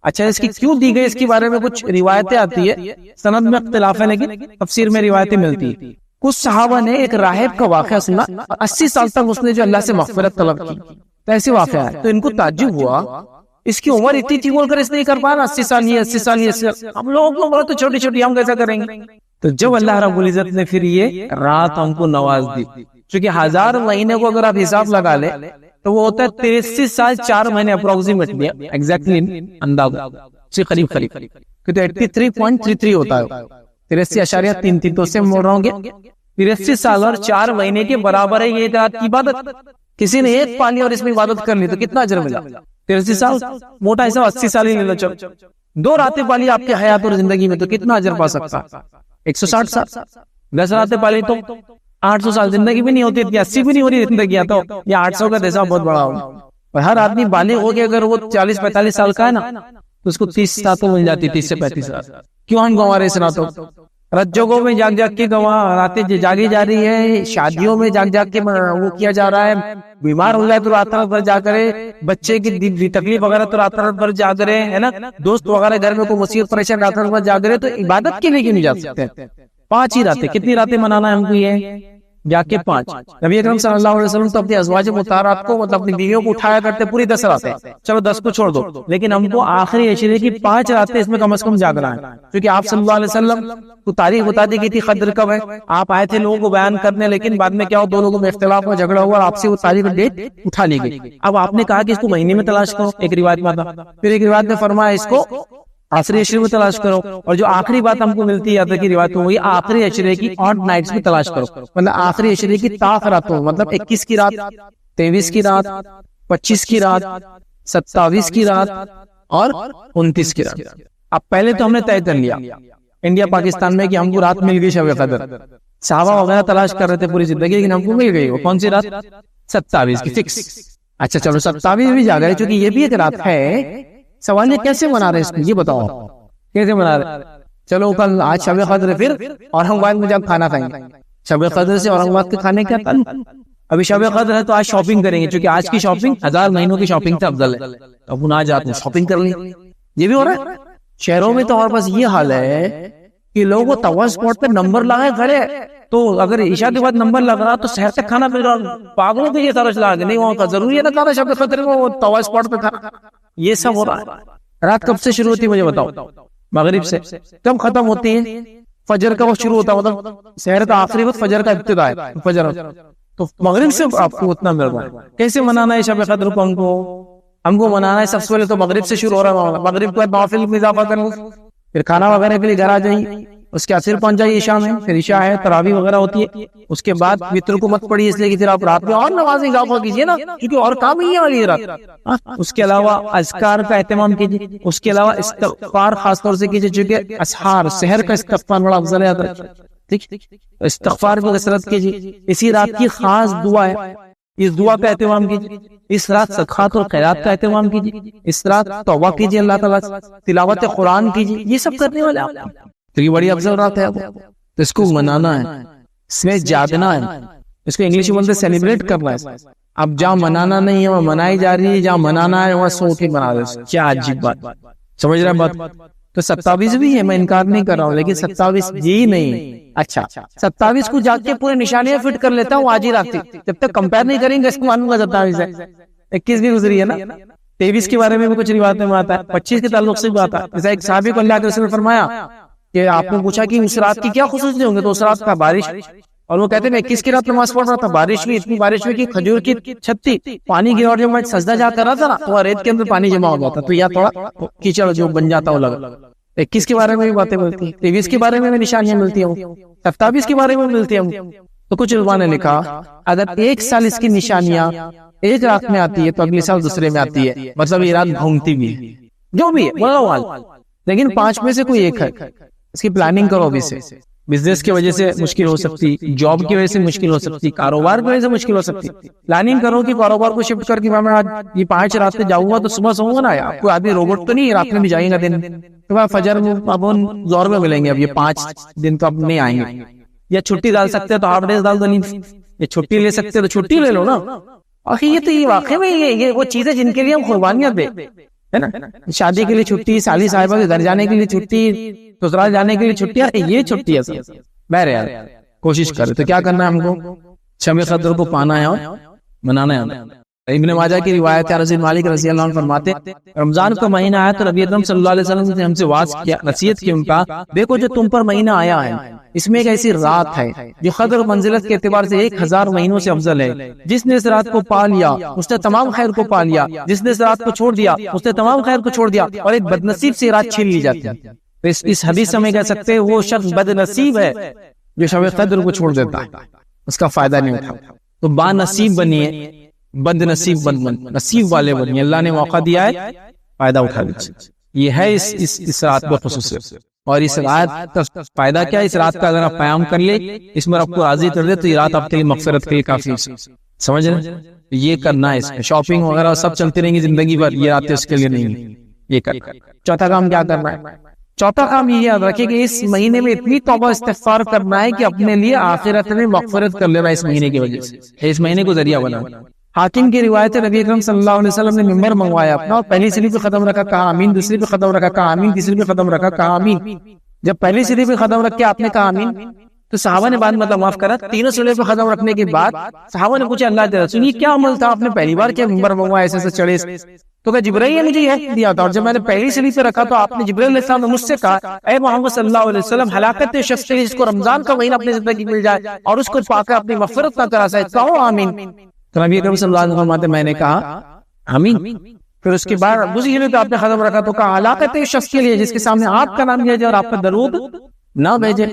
اچھا اس کی کیوں دی گئی، اس کے بارے میں کچھ روایتیں آتی ہے، سند میں اختلاف ہے لیکن تفسیر میں روایتیں ملتی ہیں. کچھ صحابہ نے ایک راہب کا واقعہ سنا، 80 سال تک اس نے جو اللہ سے مغفرت طلب کی، تو ایسے واقعہ ہے. تو ان کو تعجب ہوا، اس کی عمر اتنی تھی بول کر اس نے کر پایا 80 سال یہ 80 سال یہ، ہم لوگ بہت چھوٹی چھوٹی، ہم کیسا کریں گے؟ تو جب اللہ رب العزت نے پھر یہ رات ہم کو نواز دی، چونکہ 1000 مہینے کو اگر آپ حساب لگا لے تو وہ ہوتا ہے 83 سال 4 مہینے اپروکسیمیٹلی، ایگزیکٹلی اندازہ سے قریب کہ 83.33 ہوتا ہے، 83.33، تو اس سے موڑ رہا ہوں گے 83 سال اور 4 مہینے کے برابر ہے یہ رات کی عبادت. کسی نے ایک پالی اور اس میں عبادت کر لی تو کتنا اجر ملا؟ 83 سال، موٹا حساب 80 سال ہی لے لو. چلو 2 راتیں پالی آپ کے حیات اور زندگی میں تو کتنا اجر پا سکتا؟ 160 سال. 10 راتیں پالی تو 800 سال زندگی بھی نہیں ہوتی، 80 بھی نہیں ہو رہی زندگی، تو یہ 800 کا حساب بہت بڑا ہوگا. اور ہر آدمی بالغ ہو کے اگر وہ 40-45 سال کا ہے نا تو اس کو 30 راتیں مل جاتی، 30 سے 35 رات. کیوں ہم گنوا رہے اس راتوں؟ رات جگہوں میں جاگ جاگ کے راتیں جاگی جا رہی ہے، شادیوں میں جاگ جاگ کے وہ کیا جا رہا ہے، بیمار ہو جائے تو رات رات بھر جا کرے، بچے کی تکلیف وغیرہ تو رات رات بھر جاگ رہے ہے نا، دوست وغیرہ گھر میں کوئی مصیبت پریشان رات رات بھر جاگ رہے، تو عبادت کے لیے کیوں نہیں جا سکتے؟ 5 ہی راتیں. کتنی راتیں منانا ہے ہم کو؟ یہ یا کہ 5. نبی اکرم صلی اللہ علیہ وسلم تو اپنی ازواج مطہرات کو مطلب اپنی بیویوں کو اٹھایا کرتے پوری 10 راتیں. چلو 10 کو چھوڑ دو, لیکن ہم کو آخری عشرے کی 5 راتیں اس میں کم از کم جاگنا ہے, کیونکہ آپ صلی اللہ علیہ وسلم کو تاریخ بتا دی گئی تھی قدر کب ہے. آپ آئے تھے لوگوں کو بیان کرنے, لیکن بعد میں کیا ہو, 2 لوگوں میں اختلاف ہوا, جھگڑا ہوا, اور آپ سے وہ تاریخ ڈیٹ اٹھا لی گئی. اب آپ نے کہا کہ اس کو مہینے میں تلاش کرو, ایک روایت میں تھا. پھر ایک روایت میں فرمایا اس کو آخری عشرے میں تلاش کرو, اور جو آخری بات ہم کو ملتی ہے کی روایت میں وہی آخری عشرے کی 8 نائٹس میں تلاش کرو, مطلب آخری عشرے کی تاخرات, مطلب 21 کی رات, 23 کی رات, 25 کی رات, 27 کی رات اور 29 کی رات. اب پہلے تو ہم نے طے کر لیا انڈیا پاکستان میں کہ ہم کو رات مل گئی شب قدر. صحابہ وغیرہ تلاش کر رہے تھے پوری زندگی, لیکن ہم کو مل گئی. وہ کون سی رات؟ 27 کی فکس. اچھا چلو 27 بھی جا گئے, چونکہ یہ بھی ایک رات ہے. سوال یہ کیسے منا رہے اس کو, یہ بتاؤ کیسے منا رہے. چلو کل آج شب قدر, پھر اورنگ آباد میں جب کھانا کھائیں گے. شب قدر سے اورنگ آباد کے کھانے کیا تعلق؟ ابھی شب قدر ہے تو آج شاپنگ کریں گے, چونکہ آج کی شاپنگ 1000 مہینوں کی شاپنگ سے افضل ہے. اب آج آتے ہیں شاپنگ کر لیں. یہ بھی ہو رہا ہے شہروں میں. تو اور بس یہ حال ہے کہ لوگوں کو توا اسپاٹ پہ نمبر لگائے کھڑے, تو اگر عشاء کے بعد نمبر لگ رہا تو شہر تک کھانا مل رہا. پاگلوں کو یہ سارا چلا کے نہیں, وہاں کا ضروری ہے نا کھانا شب قدر میں وہ توا اسپاٹ پہ کھانا. یہ سب ہو رہا ہے. رات کب سے شروع ہوتی ہے مجھے بتاؤ؟ مغرب سے. کب ختم ہوتی ہے؟ فجر کا وقت شروع ہوتا ہے, مطلب سحر کا آخری وقت فجر کا ابتدا ہے, فجر. تو مغرب سے آپ کو اتنا مل رہا ہے. کیسے منانا ہے شب قدر کو؟ ہم کو منانا ہے سب سے پہلے تو مغرب سے شروع ہو رہا ہے. مغرب کے بعد نوافل میں اضافہ کریں, پھر کھانا وغیرہ کے لیے گھر آ جائیں, اس کے بعد پھر پہنچ جائیے عشاء میں. پھر عشاء ہے, تراویح وغیرہ ہوتی ہے. اس کے بعد وتر کو مت پڑھیے, اس لیے کہ پھر آپ رات میں اور نمازیں اضافہ کیجیے نا, کیونکہ اور کام ہی ہے والی رات. اس کے علاوہ اذکار کا اہتمام کیجیے. اس کے علاوہ استغفار خاص طور سے کیجیے, چونکہ اسحار سحر کا استغفار بڑا افضل ہے. استغفار کی کثرت کیجیے. اسی رات کی خاص دعا ہے, اس دعا کا اہتمام کیجیے. اس رات صدقات اور خیرات کا اہتمام کیجیے. اس رات توبہ کیجیے اللہ تعالیٰ, تلاوت قرآن کیجیے. یہ سب کرنے والے آپ, تو یہ بڑی افضل رات ہے. تو اس کو منانا ہے, اس میں جاگنا ہے. اس کو انگلش میں بولتے سیلیبریٹ کرنا ہے. اب جہاں منانا نہیں ہے وہاں منائی جا رہی ہے, جہاں منانا ہے وہاں سو کے منا رہے. کیا عجیب بات, سمجھ رہے ہیں بات؟ تو 27 بھی ہے, میں انکار نہیں کر رہا ہوں, لیکن 27 جی نہیں. اچھا 27 کو جاگ کے پورے نشانیاں فٹ کر لیتا ہوں آج ہی رات. جب تک کمپیئر نہیں کریں گے اس کو مانوں گا 27 ہے. 21 بھی گزری ہے نا, 23 کے بارے میں بھی کچھ روایتیں میں آتا ہے, 25 کے تعلق سے بھی آتا ہے. جیسا ایک صحابی کو اللہ کے رسول نے فرمایا کہ آپ نے پوچھا کہ اس رات کی کیا خصوصیت ہوں گے, تو اس رات کا بارش, اور وہ کہتے ہیں 21 کی رات نماز پڑھ رہا تھا, بارش بھی اتنی بارش ہوئی کہ کھجور کی چھتی پانی کی, اور جب میں سجدہ جا کر رہا تھا نا تو ریت کے اندر پانی جمع ہو جاتا, تو یا تھوڑا کیچڑ جو بن جاتا وہ لگا. 21 کے بارے میں بھی باتیں ملتی ہیں, 23 کے بارے میں بھی نشانیاں ملتی ہیں, 27 کے بارے میں ملتی ہیں. تو کچھ علماء نے لکھا اگر ایک سال اس کی نشانیاں ایک رات میں آتی ہے تو اگلے سال دوسرے میں آتی ہے, مطلب یہ رات گھومتی بھی ہے, جو بھی ہے, لیکن 5 میں سے کوئی ایک ہے. اس کی پلاننگ کرو ابھی سے. بزنس کی وجہ سے مشکل ہو سکتی, جاب کی وجہ سے مشکل ہو سکتی, کاروبار کی وجہ سے مشکل ہو سکتی. پلاننگ کرو کہ کاروبار کو شفٹ کر کے میں آج یہ 5 راتیں جاؤں گا تو صبح سوؤں گا نا. آپ کو آدمی روبوٹ تو نہیں رات میں بھی جائیں گا دن, تو فجر میں اب زور میں ملیں گے. اب یہ 5 دن تو اب نہیں آئیں گے. یا چھٹی ڈال سکتے ہیں تو ہاف ڈیز ڈال دو, نہیں یہ چھٹی لے سکتے تو چھٹی لے لو نا. آخر یہ تو یہ واقعی میں یہ وہ چیزیں جن کے لیے ہم قربانیاں دے, ہے نا. شادی کے لیے چھٹی, سالی صاحبہ کے گھر جانے کے لیے چھٹی, سسرال جانے کے لیے چھٹی, یہ چھٹی ہے سب. بہر یار کوشش کرے تو کیا کرنا ہے ہم کو, شب قدر کو پانا ہے اور منانا ہے. ابن ماجہ کی روایت ہے, انس بن مالک رضی اللہ عنہ فرماتے رمضان کا مہینہ آیا تو نبی اکرم صلی اللہ علیہ وسلم نے ہم سے واز کیا, نصیحت کی ان کا, دیکھو جو تم پر مہینہ آیا ہے اس میں ایک ایسی رات ہے جو قدر منزلت کے اعتبار سے 1000 مہینوں سے افضل ہے. جس نے اس رات کو پا لیا اس نے تمام خیر کو پا لیا, جس نے اس رات کو چھوڑ دیا اس نے تمام خیر کو چھوڑ دیا, اور ایک بدنصیب سے رات چھین لی جاتی ہے. اس حدیث میں کہہ سکتے ہیں وہ شخص بد نصیب ہے جو شب قدر کو چھوڑ دیتا ہے, اس کا فائدہ نہیں اٹھاتا. تو با نصیب بنیے, بد نصیب نصیب والے بنیے. اللہ نے موقع دیا ہے, فائدہ اٹھا لیجیے. یہ ہے اس رات کا خصوصیت. اور اس رات کا فائدہ کیا ہے, اس رات کا اگر آپ قیام کر لیں, اس میں آپ کو راضی کر دے تو یہ رات آپ کے لیے مغفرت کے لیے کافی ہے. سمجھ رہے, یہ کرنا ہے. اس میں شاپنگ وغیرہ سب چلتی رہیں گی زندگی بھر, یہ رات اس کے لیے نہیں, یہ کرنا. چوتھا کام کیا کرنا ہے, چوتھا کام یہ یاد رکھے کہ اس مہینے میں اتنی توبہ استغفار کرنا ہے کہ اپنے لیے آخرت میں مغفرت کر لینا اس مہینے کی وجہ سے, اس مہینے کو ذریعہ بنا. حاکم کی روایت ہے نبی اکرم صلی اللہ علیہ وسلم نے ممبر منگوایا اپنا, اور پہلی سیڑھی پہ قدم رکھا, کہا آمین. دوسری پہ قدم رکھا, کہا آمین. تیسری پہ قدم رکھا, کہا آمین. جب پہلی سیڑھی پہ قدم رکھ کے آپ نے کہا آمین تو صحابہ نے بعد مطلب معاف کرا. تینوں سلے پہ ختم رکھنے کے بعد صحابہ نے پوچھا اللہ کے رسول یہ کیا عمل تھا, آپ نے پہلی بار کیا منبر منگوا ایسے ایسے چڑھے؟ تو کہ جبرائیل نے مجھے یہ دیا تھا, اور جب میں نے پہلی سلی پہ رکھا تو آپ نے جبرائیل علیہ السلام نے مجھ سے کہا اے محمد صلی اللہ علیہ وسلم ہلاکت شخص کے لیے جس کو رمضان کا مہینہ اپنی زندگی مل جائے اور اس کو پا کر اپنی مغفرت نہ کرا سکے, کہو آمین. تو نبی اکرم صلی اللہ علیہ وسلم فرماتے میں نے کہا آمین. پھر اس کے بعد دوسری جگہ پہ آپ نے ختم رکھا تو کہا ہلاکت شخص کے لیے جس کے سامنے آپ کا نام لیا جائے اور آپ پر درود نہ بھیجے,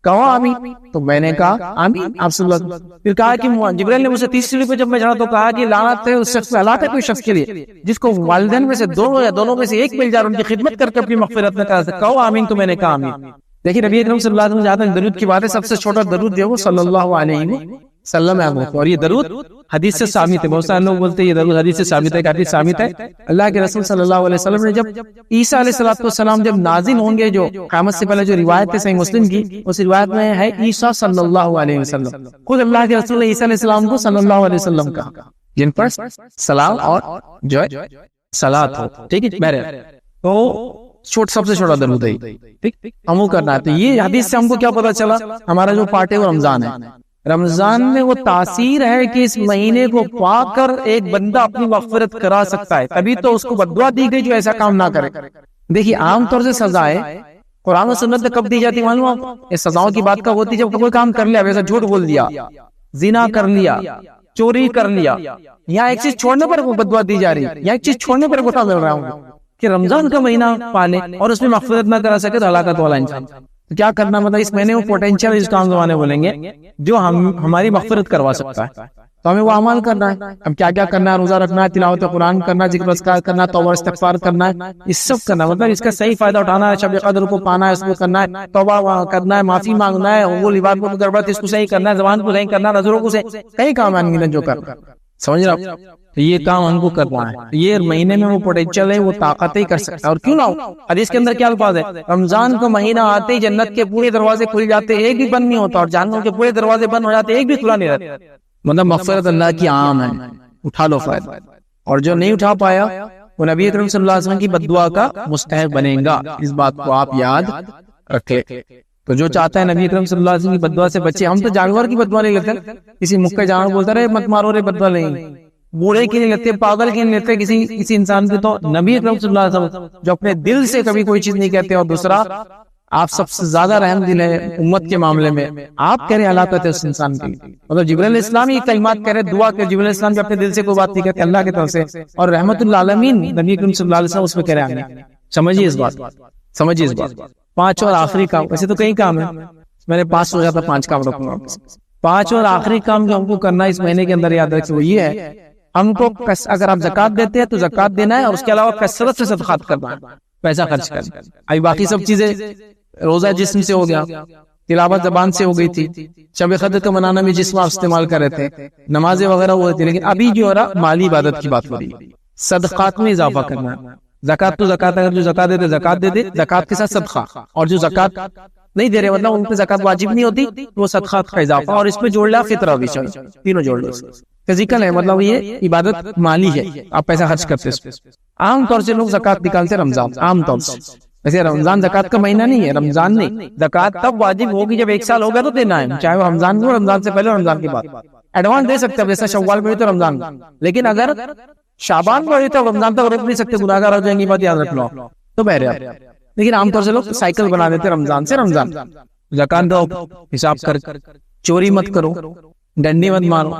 کہو آمین. تو میں نے کہا آمین آپ صلی اللہ علیہ وسلم. پھر کہا کہ جبرائیل نے مجھ سے تیسری پہ جب میں چڑھا تو کہا کہ لعنت ہے اس شخص پہ, ہلاکت ہے اس شخص کے لیے جس کو والدین میں سے دو یا دونوں میں سے ایک مل جائے اور ان کی خدمت کر کے اپنی مغفرت نہ کرا سکے, کہو آمین. تو میں نے کہا آمین. دیکھیے نبی اکرم صلی اللہ علیہ وسلم جہاں تک درود کی بات ہے سب سے چھوٹا درود جو ہے وہ صلی اللہ علیہ وسلم ہے, اور یہ درود حدیث سے ثابت ہے. بہت سارے لوگ بولتے ہیں یہ درود حدیث سے ثابت ہے, حدیث ثابت ہے. اللہ کے رسول صلی اللہ علیہ وسلم نے جب عیسیٰ علیہ السلام جب نازل ہوں گے, جو قیامت سے پہلے جو روایت ہے صحیح مسلم کی, اس روایت میں ہے عیسیٰ صلی اللہ علیہ وسلم. خود اللہ کے رسول نے عیسیٰ علیہ السلام کو صلی اللہ علیہ وسلم کہا جن پر سلام اور جو ہے صلات ہو. ٹھیک ہے میرے تو سب سے چھوٹا درود ہے, ٹھیک ہم وہ کرنا ہے. تو یہ حدیث سے ہم کو کیا پتا چلا, ہمارا جو پارٹ ہے وہ رمضان ہے. رمضان میں وہ تاثیر ہے کہ اس مہینے کو پا کر ایک بندہ اپنی مغفرت کرا سکتا ہے, تبھی تو اس کو بددعا دی گئی جو ایسا کام نہ کرے. دیکھیے عام طور سے سزائیں قرآن و سنت میں کب دی جاتی معلوم آپ, اس سزاؤں کی بات کب ہوتی جب کوئی کام کر لیا, ویسا جھوٹ بول دیا, زنا کر لیا, چوری کر لیا, یہاں ایک چیز چھوڑنے پر بددعا دی جا رہی ہے, یہاں ایک چیز چھوڑنے پر بتا مل رہا ہوں کہ رمضان کا مہینہ پالے اور اس میں مغفرت نہ کرا سکے تو ہلاکت والا انسان. تو کیا کرنا, مطلب اس مہینے وہ پوٹینشیل اس کام زمانے بولیں گے جو ہماری مغفرت کروا سکتا ہے, تو ہمیں وہ اعمال کرنا ہے. اب کیا کیا کرنا ہے, روزہ رکھنا ہے, تلاوت قرآن کرنا ہے, ذکر اذکار کرنا ہے, توبہ استغفار کرنا ہے, یہ سب کرنا ہے. مطلب اس کا صحیح فائدہ اٹھانا ہے, شب قدر کو پانا ہے, اس کو کرنا ہے, توبہ کرنا ہے, معافی مانگنا ہے, وہ لباس کو گڑبڑ اس کو صحیح کرنا ہے, زبان کو صحیح کرنا ہے, نظروں کو صحیح, کئی کام ہے جو کرنا, سمجھ رہا ہوں. تو یہ کام ہم کو کرنا ہے. یہ مہینے میں وہ پوٹینشیل ہے, وہ طاقت ہی کر سکتا ہے. اور کیوں نہ ہو, حدیث کے اندر کیا الفاظ ہے, رمضان کا مہینہ آتے ہی جنت کے پورے دروازے کھل جاتے, ایک بھی بند نہیں ہوتا, اور جہنم کے پورے دروازے بند ہو جاتے, ایک بھی کھلا نہیں رہتا. مطلب مغفرت اللہ کی عام ہے, اٹھا لو فائدہ. اور جو نہیں اٹھا پایا وہ نبی اکرم صلی اللہ علیہ وسلم کی بددعا کا مستحق بنے گا. اس بات کو آپ یاد رکھیں. تو جو چاہتا ہے نبی اکرم صلی اللہ علیہ وسلم کی بددعا سے بچے. ہم تو جانور کی بددعا نہیں لیتے, کسی مکہ جانور بولتا رہے مت مارو رے, بددعا نہیں. بوڑھے کی نہیں لیتے, پاگل کی نہیں لیتے, کسی انسان کی. تو نبی اکرم صلی اللہ علیہ وسلم جو اپنے دل سے کبھی کوئی چیز نہیں کہتے, اور دوسرا آپ سب سے زیادہ رحم دل ہے امت کے معاملے میں, آپ کہہ رہے ہلاکت ہے اس انسان کی. مطلب جبرائیل علیہ السلام یہ کلمات کہہ رہے, دعا کہ جبرائیل علیہ السلام جو اپنے دل سے کوئی بات نہیں کہتے اللہ کی طرف سے, اور رحمت للعالمین نبی اکرم صلی اللہ علیہ وسلم اس میں کہہ رہے ہیں. سمجھیے اس بات, سمجھیے اس بات. پانچ اور آخری کام, ویسے تو کئی کام ہیں, میں نے 5 سوچا تھا 5 کام رکھوں گا. 5 اور آخری کام جو ہم کو کرنا ہے اس مہینے کے اندر, یاد رکھیں وہ یہ ہے, ہم کو اگر آپ زکات دیتے ہیں تو زکات دینا ہے, اور اس کے علاوہ کثرت سے صدقات کرنا ہے, پیسہ خرچ کرنا. ابھی باقی سب چیزیں, روزہ جسم سے ہو گیا, تلاوت زبان سے ہو گئی تھی, شب قدر کا منانا بھی جسم آپ استعمال کر رہے تھے, نمازیں وغیرہ ہوئی تھی, لیکن ابھی جو ہو رہا مالی عبادت کی بات ہو رہی ہے. صدقات میں اضافہ کرنا ہے. زکات تو زکات, اگر جو زکات دیتے زکات دے دے, زکات کے ساتھ صدقہ, اور جو زکات نہیں دے رہے مطلب ان پہ زکات واجب نہیں ہوتی, وہ صدقات کا اضافہ, اور اس پہ جوڑ لیا فطرہ بھی چاہیے, تینوں جوڑ لو. فزیکل ہے, مطلب یہ عبادت مالی ہے, آپ پیسہ خرچ کرتے اس پہ. عام طور سے لوگ زکات نکالتے رمضان, عام طور سے. ویسے رمضان زکات کا مہینہ نہیں ہے, رمضان نہیں, زکات تب واجب ہوگی جب 1 سال ہو گیا تو دینا ہے, چاہے وہ رمضان کو, رمضان سے پہلے رمضان کے بعد. ایڈوانس دے سکتے ہیں, جیسا شوال میں تو رمضان, لیکن اگر شعبان میں ہوئی تو رمضان تک روک نہیں سکتے, گناہگار ہو جائیں گی, بات یاد رکھ لو. تو بہرحال لیکن عام طور سے لوگ سائیکل بنا دیتے رمضان سے رمضان. زکات دو, حساب کر, چوری مت کرو, ڈنڈی مت مارو.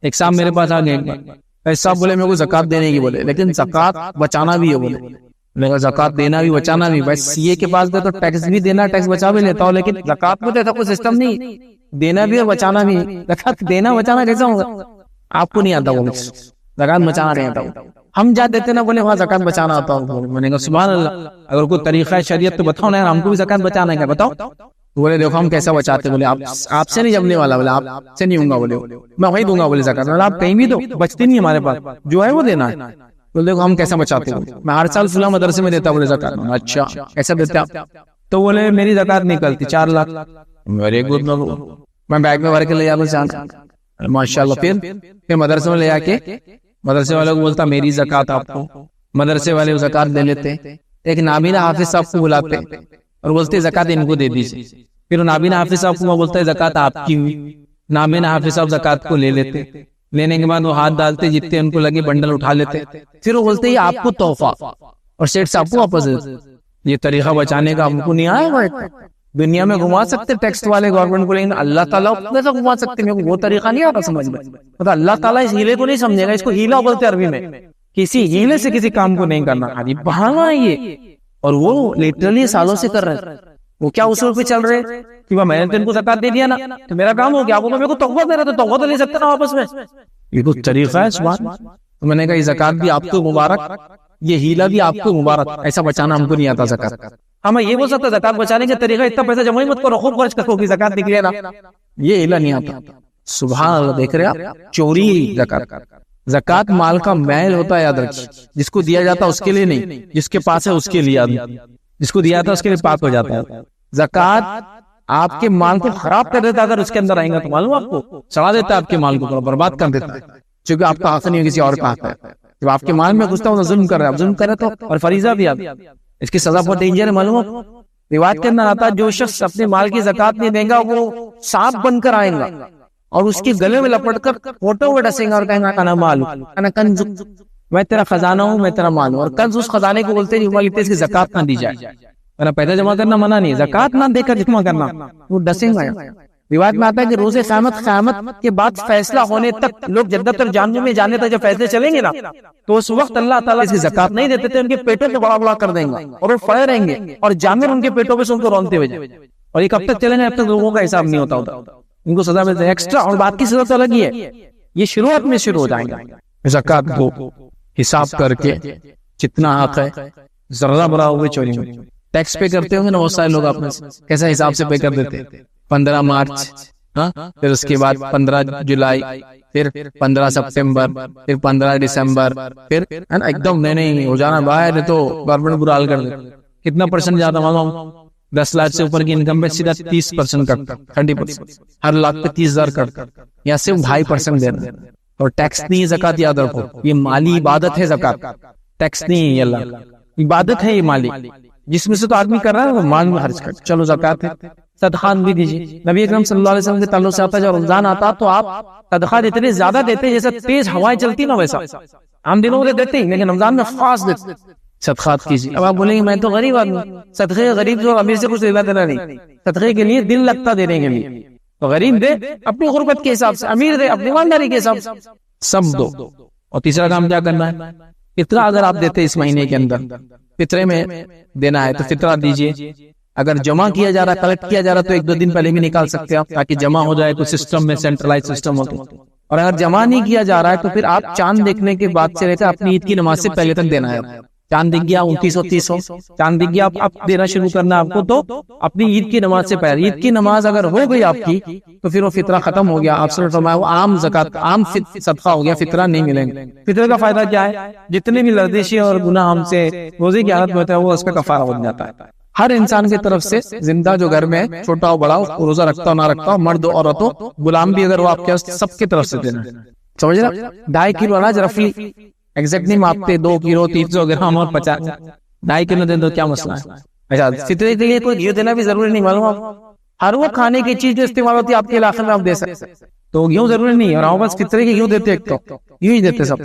ایک صاحب میرے پاس آ گئے, صاحب بولے میرے کو زکات دینے کی, بولے لیکن زکات بچانا بھی ہے, بولے میں نے کہا زکات دینا بھی بچانا بھی. بس سی اے کے پاس گئے تو ٹیکس بھی دینا, ٹیکس بچا بھی لیتا ہوں, لیکن زکات میں تو ایسا کوئی سسٹم نہیں, دینا بھی اور بچانا بھی. زکات دینا بچانا کیسا ہوگا, آپ کو نہیں آتا وہ زکات بچانا نہیں آتا. ہم جا دیتے نا, بولے وہاں زکات بچانا آتا ہوں. میں نے کہا سبحان اللہ, اگر کوئی طریقہ شریعت تو بتاؤ نا, ہم کو بھی زکات بچانا ہے, بتاؤ. بولے دیکھو ہم کیسا بچاتے, بولے آپ سے نہیں جمنے والا, بولے آپ سے نہیں ہوں گا, بولے میں وہی دوں گا, بولے زکات. آپ کہیں بھی دو, بچتی نہیں ہمارے پاس, جو ہے وہ دینا ہے. بولے دیکھو ہم کیسا بچاتے ہیں, میں ہر سال فلاں مدرسے میں دیتا, بولے زکات. اچھا ایسا دیتے آپ, تو بولے میری زکات نکلتی 4 لاکھ. ویری گڈ, میں بیگ میں بھر کے لے جاتا, ماشاء اللہ. پھر مدرسے میں لے آ کے مدرسے والوں کو بولتا میری زکات آپ کو, مدرسے والے زکات دے لیتے. ایک نابینا حافظ صاحب کو بلاتے اور بولتے زکات ان کو دے دیجیے. پھر نابینا حافظ صاحب کو بولتا ہے زکات آپ کی ہوئی. نابینا حافظ صاحب زکات کو لے لیتے, لینے کے بعد وہ ہاتھ ڈالتے, جتنے ان کو لگے بنڈل اٹھا لیتے, پھر وہ بولتے یہ آپ کو تحفہ, اور سیٹ صاحب کو واپس دیتے. یہ طریقہ بچانے کا ہم کو نہیں آیا گا. دنیا میں گھما سکتے ٹیکس والے گورنمنٹ کو, لیکن اللہ تعالیٰ کیسا گھما سکتے؟ میرے کو وہ طریقہ نہیں آتا سمجھ میں. مطلب اللہ تعالیٰ اس ہیلے کو نہیں سمجھے گا, اس کو ہیلا بولتے عربی میں. کسی ہیلے سے کسی کام کو نہیں کرنا, بہانا ہے یہ. اور وہ لٹرلی سالوں سے کر رہے ہیں. وہ کیا اصول پہ چل رہے کہ میں نے تو ان کو زکات دے دیا نا, تو میرا کام ہو گیا, آپ کو میرے کو تحفہ دے رہا, تو تحفہ تو لے سکتے نا واپس میں. یہ تو طریقہ ہے سبحان. تو میں نے کہا یہ زکات بھی آپ کو مبارک, یہ ہیلا بھی آپ کو مبارک. ایسا بچانا ہم کو نہیں آتا زکات. ہمیں یہ بول سکتا زکات بچانے کا طریقہ اتنا پیسہ جمع ہی مت کرو, خوب خرچ کرو کہ زکات نکلے نا. یہ ہیلا نہیں آتا. سبحان اللہ. دیکھ رہے آپ, چوری زکات. زکات مال کا میل ہوتا ہے, یاد رکھیے. جس کو دیا جاتا اس کے لیے نہیں, جس کے پاس ہے اس کے لیے. جس کو دیا تھا اس کے لیے پاک ہو جاتا ہے. زکات آپ کے مال کو خراب کر دیتا ہے. اگر اس کے اندر آئیں گا تو معلوم آپ کو چڑھا دیتا ہے, آپ کے مال کو برباد کر دیتا ہے, کیونکہ آپ کا حق نہیں ہے, کسی اور کا حق ہے. جب آپ کے مال میں گھستا ہوں تو ظلم کر رہا ہے. ظلم کرے تو اور فریضہ بھی, آپ اس کی سزا بہت ڈینجر ہے. معلوم ہے روایت کے اندر آتا ہے جو شخص اپنے مال کی زکات نہیں دے گا وہ سانپ بن کر آئے گا اور اس کے گلے میں لپٹ کر فوٹو میں ڈسیں گا اور کہیں گا انا مال انا کنز, میں تیرا خزانہ ہوں, میں تیرا مال ہوں. اور کنز اس خزانے کو بولتے ہیں اس کی زکات نہ دی جائے. پیسہ جمع کرنا منع نہیں, زکات نہ دے کر جمع کرنا, وہ ڈسیں گا. روایت میں آتا ہے کہ روز قیامت کے بعد فیصلہ ہونے تک لوگ جنت اور جہنم میں جانے تک جب فیصلے چلیں گے نا, تو اس وقت اللہ تعالیٰ اس کی زکات نہیں دیتے تھے, ان کے پیٹوں سے بڑا بڑا کر دیں گے اور وہ پڑے رہیں گے اور جانور ان کے پیٹوں پہ سے ان کو رونتے ہوئے جائیں. اور یہ کب تک چلیں گے؟ اب تک لوگوں کا حساب نہیں ہوتا, ان کو سزا ملتی ہے ایکسٹرا. اور بات کی سزا تو الگ ہی ہے, یہ شروعات میں شروع ہو جائیں گے. زکات کو حساب کر کے جتنا حق ہے ذرہ برابر ہوئے چوری میں. ٹیکس پے کرتے ہوں گے نا بہت سارے لوگ, آپ میں کیسا حساب سے پے کر دیتے. 15 مارچ, پھر اس کے بعد 15 جولائی, پھر 15 سپٹمبر, پھر 15 دسمبر, پھر ایک دم نہیں ہو جانا باہر تو گورنمنٹ برا حال کر دیتے. کتنا پرسنٹ زیادہ معلوم, 10 لاکھ سے اوپر کی انکم پہ سیدھا 30% کٹ, 30%. ہر لاکھ پہ 30,000 کٹ, یا صرف 2.5% دینا. اور ٹیکس نہیں ہے زکات, یاد رکھو یہ مالی عبادت ہے. زکات ٹیکس نہیں ہے, یہ اللہ عبادت ہے. یہ مالی جس میں سے تو آدمی کر رہا ہے وہ مال میں خرچ کر. چلو زکات ہے, صدقات بھی دیجیے. نبی اکرم صلی اللہ علیہ وسلم کے تعلق سے آتا ہے جب رمضان آتا تو آپ صدقات اتنے زیادہ دیتے جیسے تیز ہوائیں چلتی نا ویسا. عام دنوں میں دیتے ہیں لیکن رمضان میں خاص دیتے. صدقات کیجیے. اب آپ بولیں گے میں تو غریب آدمی, صدقے غریب جو امیر سے کچھ لینا دینا نہیں, صدقے کے لیے دل لگتا دینے کے لیے. تو غریب دے اپنی غربت کے حساب سے, امیر دے اپنی ایمانداری کے حساب سے, سب دو. اور تیسرا کام کیا کرنا ہے, فطرہ اگر آپ دیتے اس مہینے کے اندر, فطرے میں دینا ہے تو فطرہ دیجیے. اگر جمع کیا جا رہا ہے, کلیکٹ کیا جا رہا ہے تو 1-2 دن پہلے بھی نکال سکتے ہیں آپ, تاکہ جمع ہو جائے تو سسٹم میں سینٹرلائز سسٹم ہو. اور اگر جمع نہیں کیا جا رہا ہے تو پھر آپ چاند دیکھنے کے بعد سے لے کر اپنی عید کی نماز سے پہلے تک دینا ہے. چاند دکھ گیا 2930 چاند دکھ گیا, آپ دینا شروع کرنا آپ کو تو اپنی عید کی نماز سے پہلے. عید کی نماز اگر ہو گئی آپ کی تو پھر وہ فطرہ ختم ہو گیا. آپ سے فرمایا وہ عام زکات, عام صدقہ ہو گیا, فطرہ نہیں ملیں گے. فطرے کا فائدہ کیا ہے, جتنے بھی لردشی اور گناہ ہم سے روزے کی حالت میں ہوتا ہے وہ اس کا کفارہ بن جاتا ہے. ہر انسان کی طرف سے زندہ جو گھر میں چھوٹا ہو بڑا ہو, روزہ رکھتا ہو نہ رکھتا ہو, مرد ہو عورت ہو, غلام بھی اگر وہ آپ کے سب کی طرف سے دینا. سمجھ رہا, 2.5 کلو اناج رفلی ایگزیکٹ نہیں ماپتے, 2 کلو 300 گرام اور 50, 2.5 کلو دیں تو کیا مسئلہ ہے. اچھا فطرے کے لیے کوئی گھی دینا بھی ضروری نہیں, معلوم آپ ہر وہ کھانے کی چیز جو استعمال ہوتی ہے آپ کے علاقے میں آپ دے سکتے, تو گھیوں ضروری نہیں. اور بس فطرے کی گھیوں دیتے, ایک تو یوں ہی دیتے سب.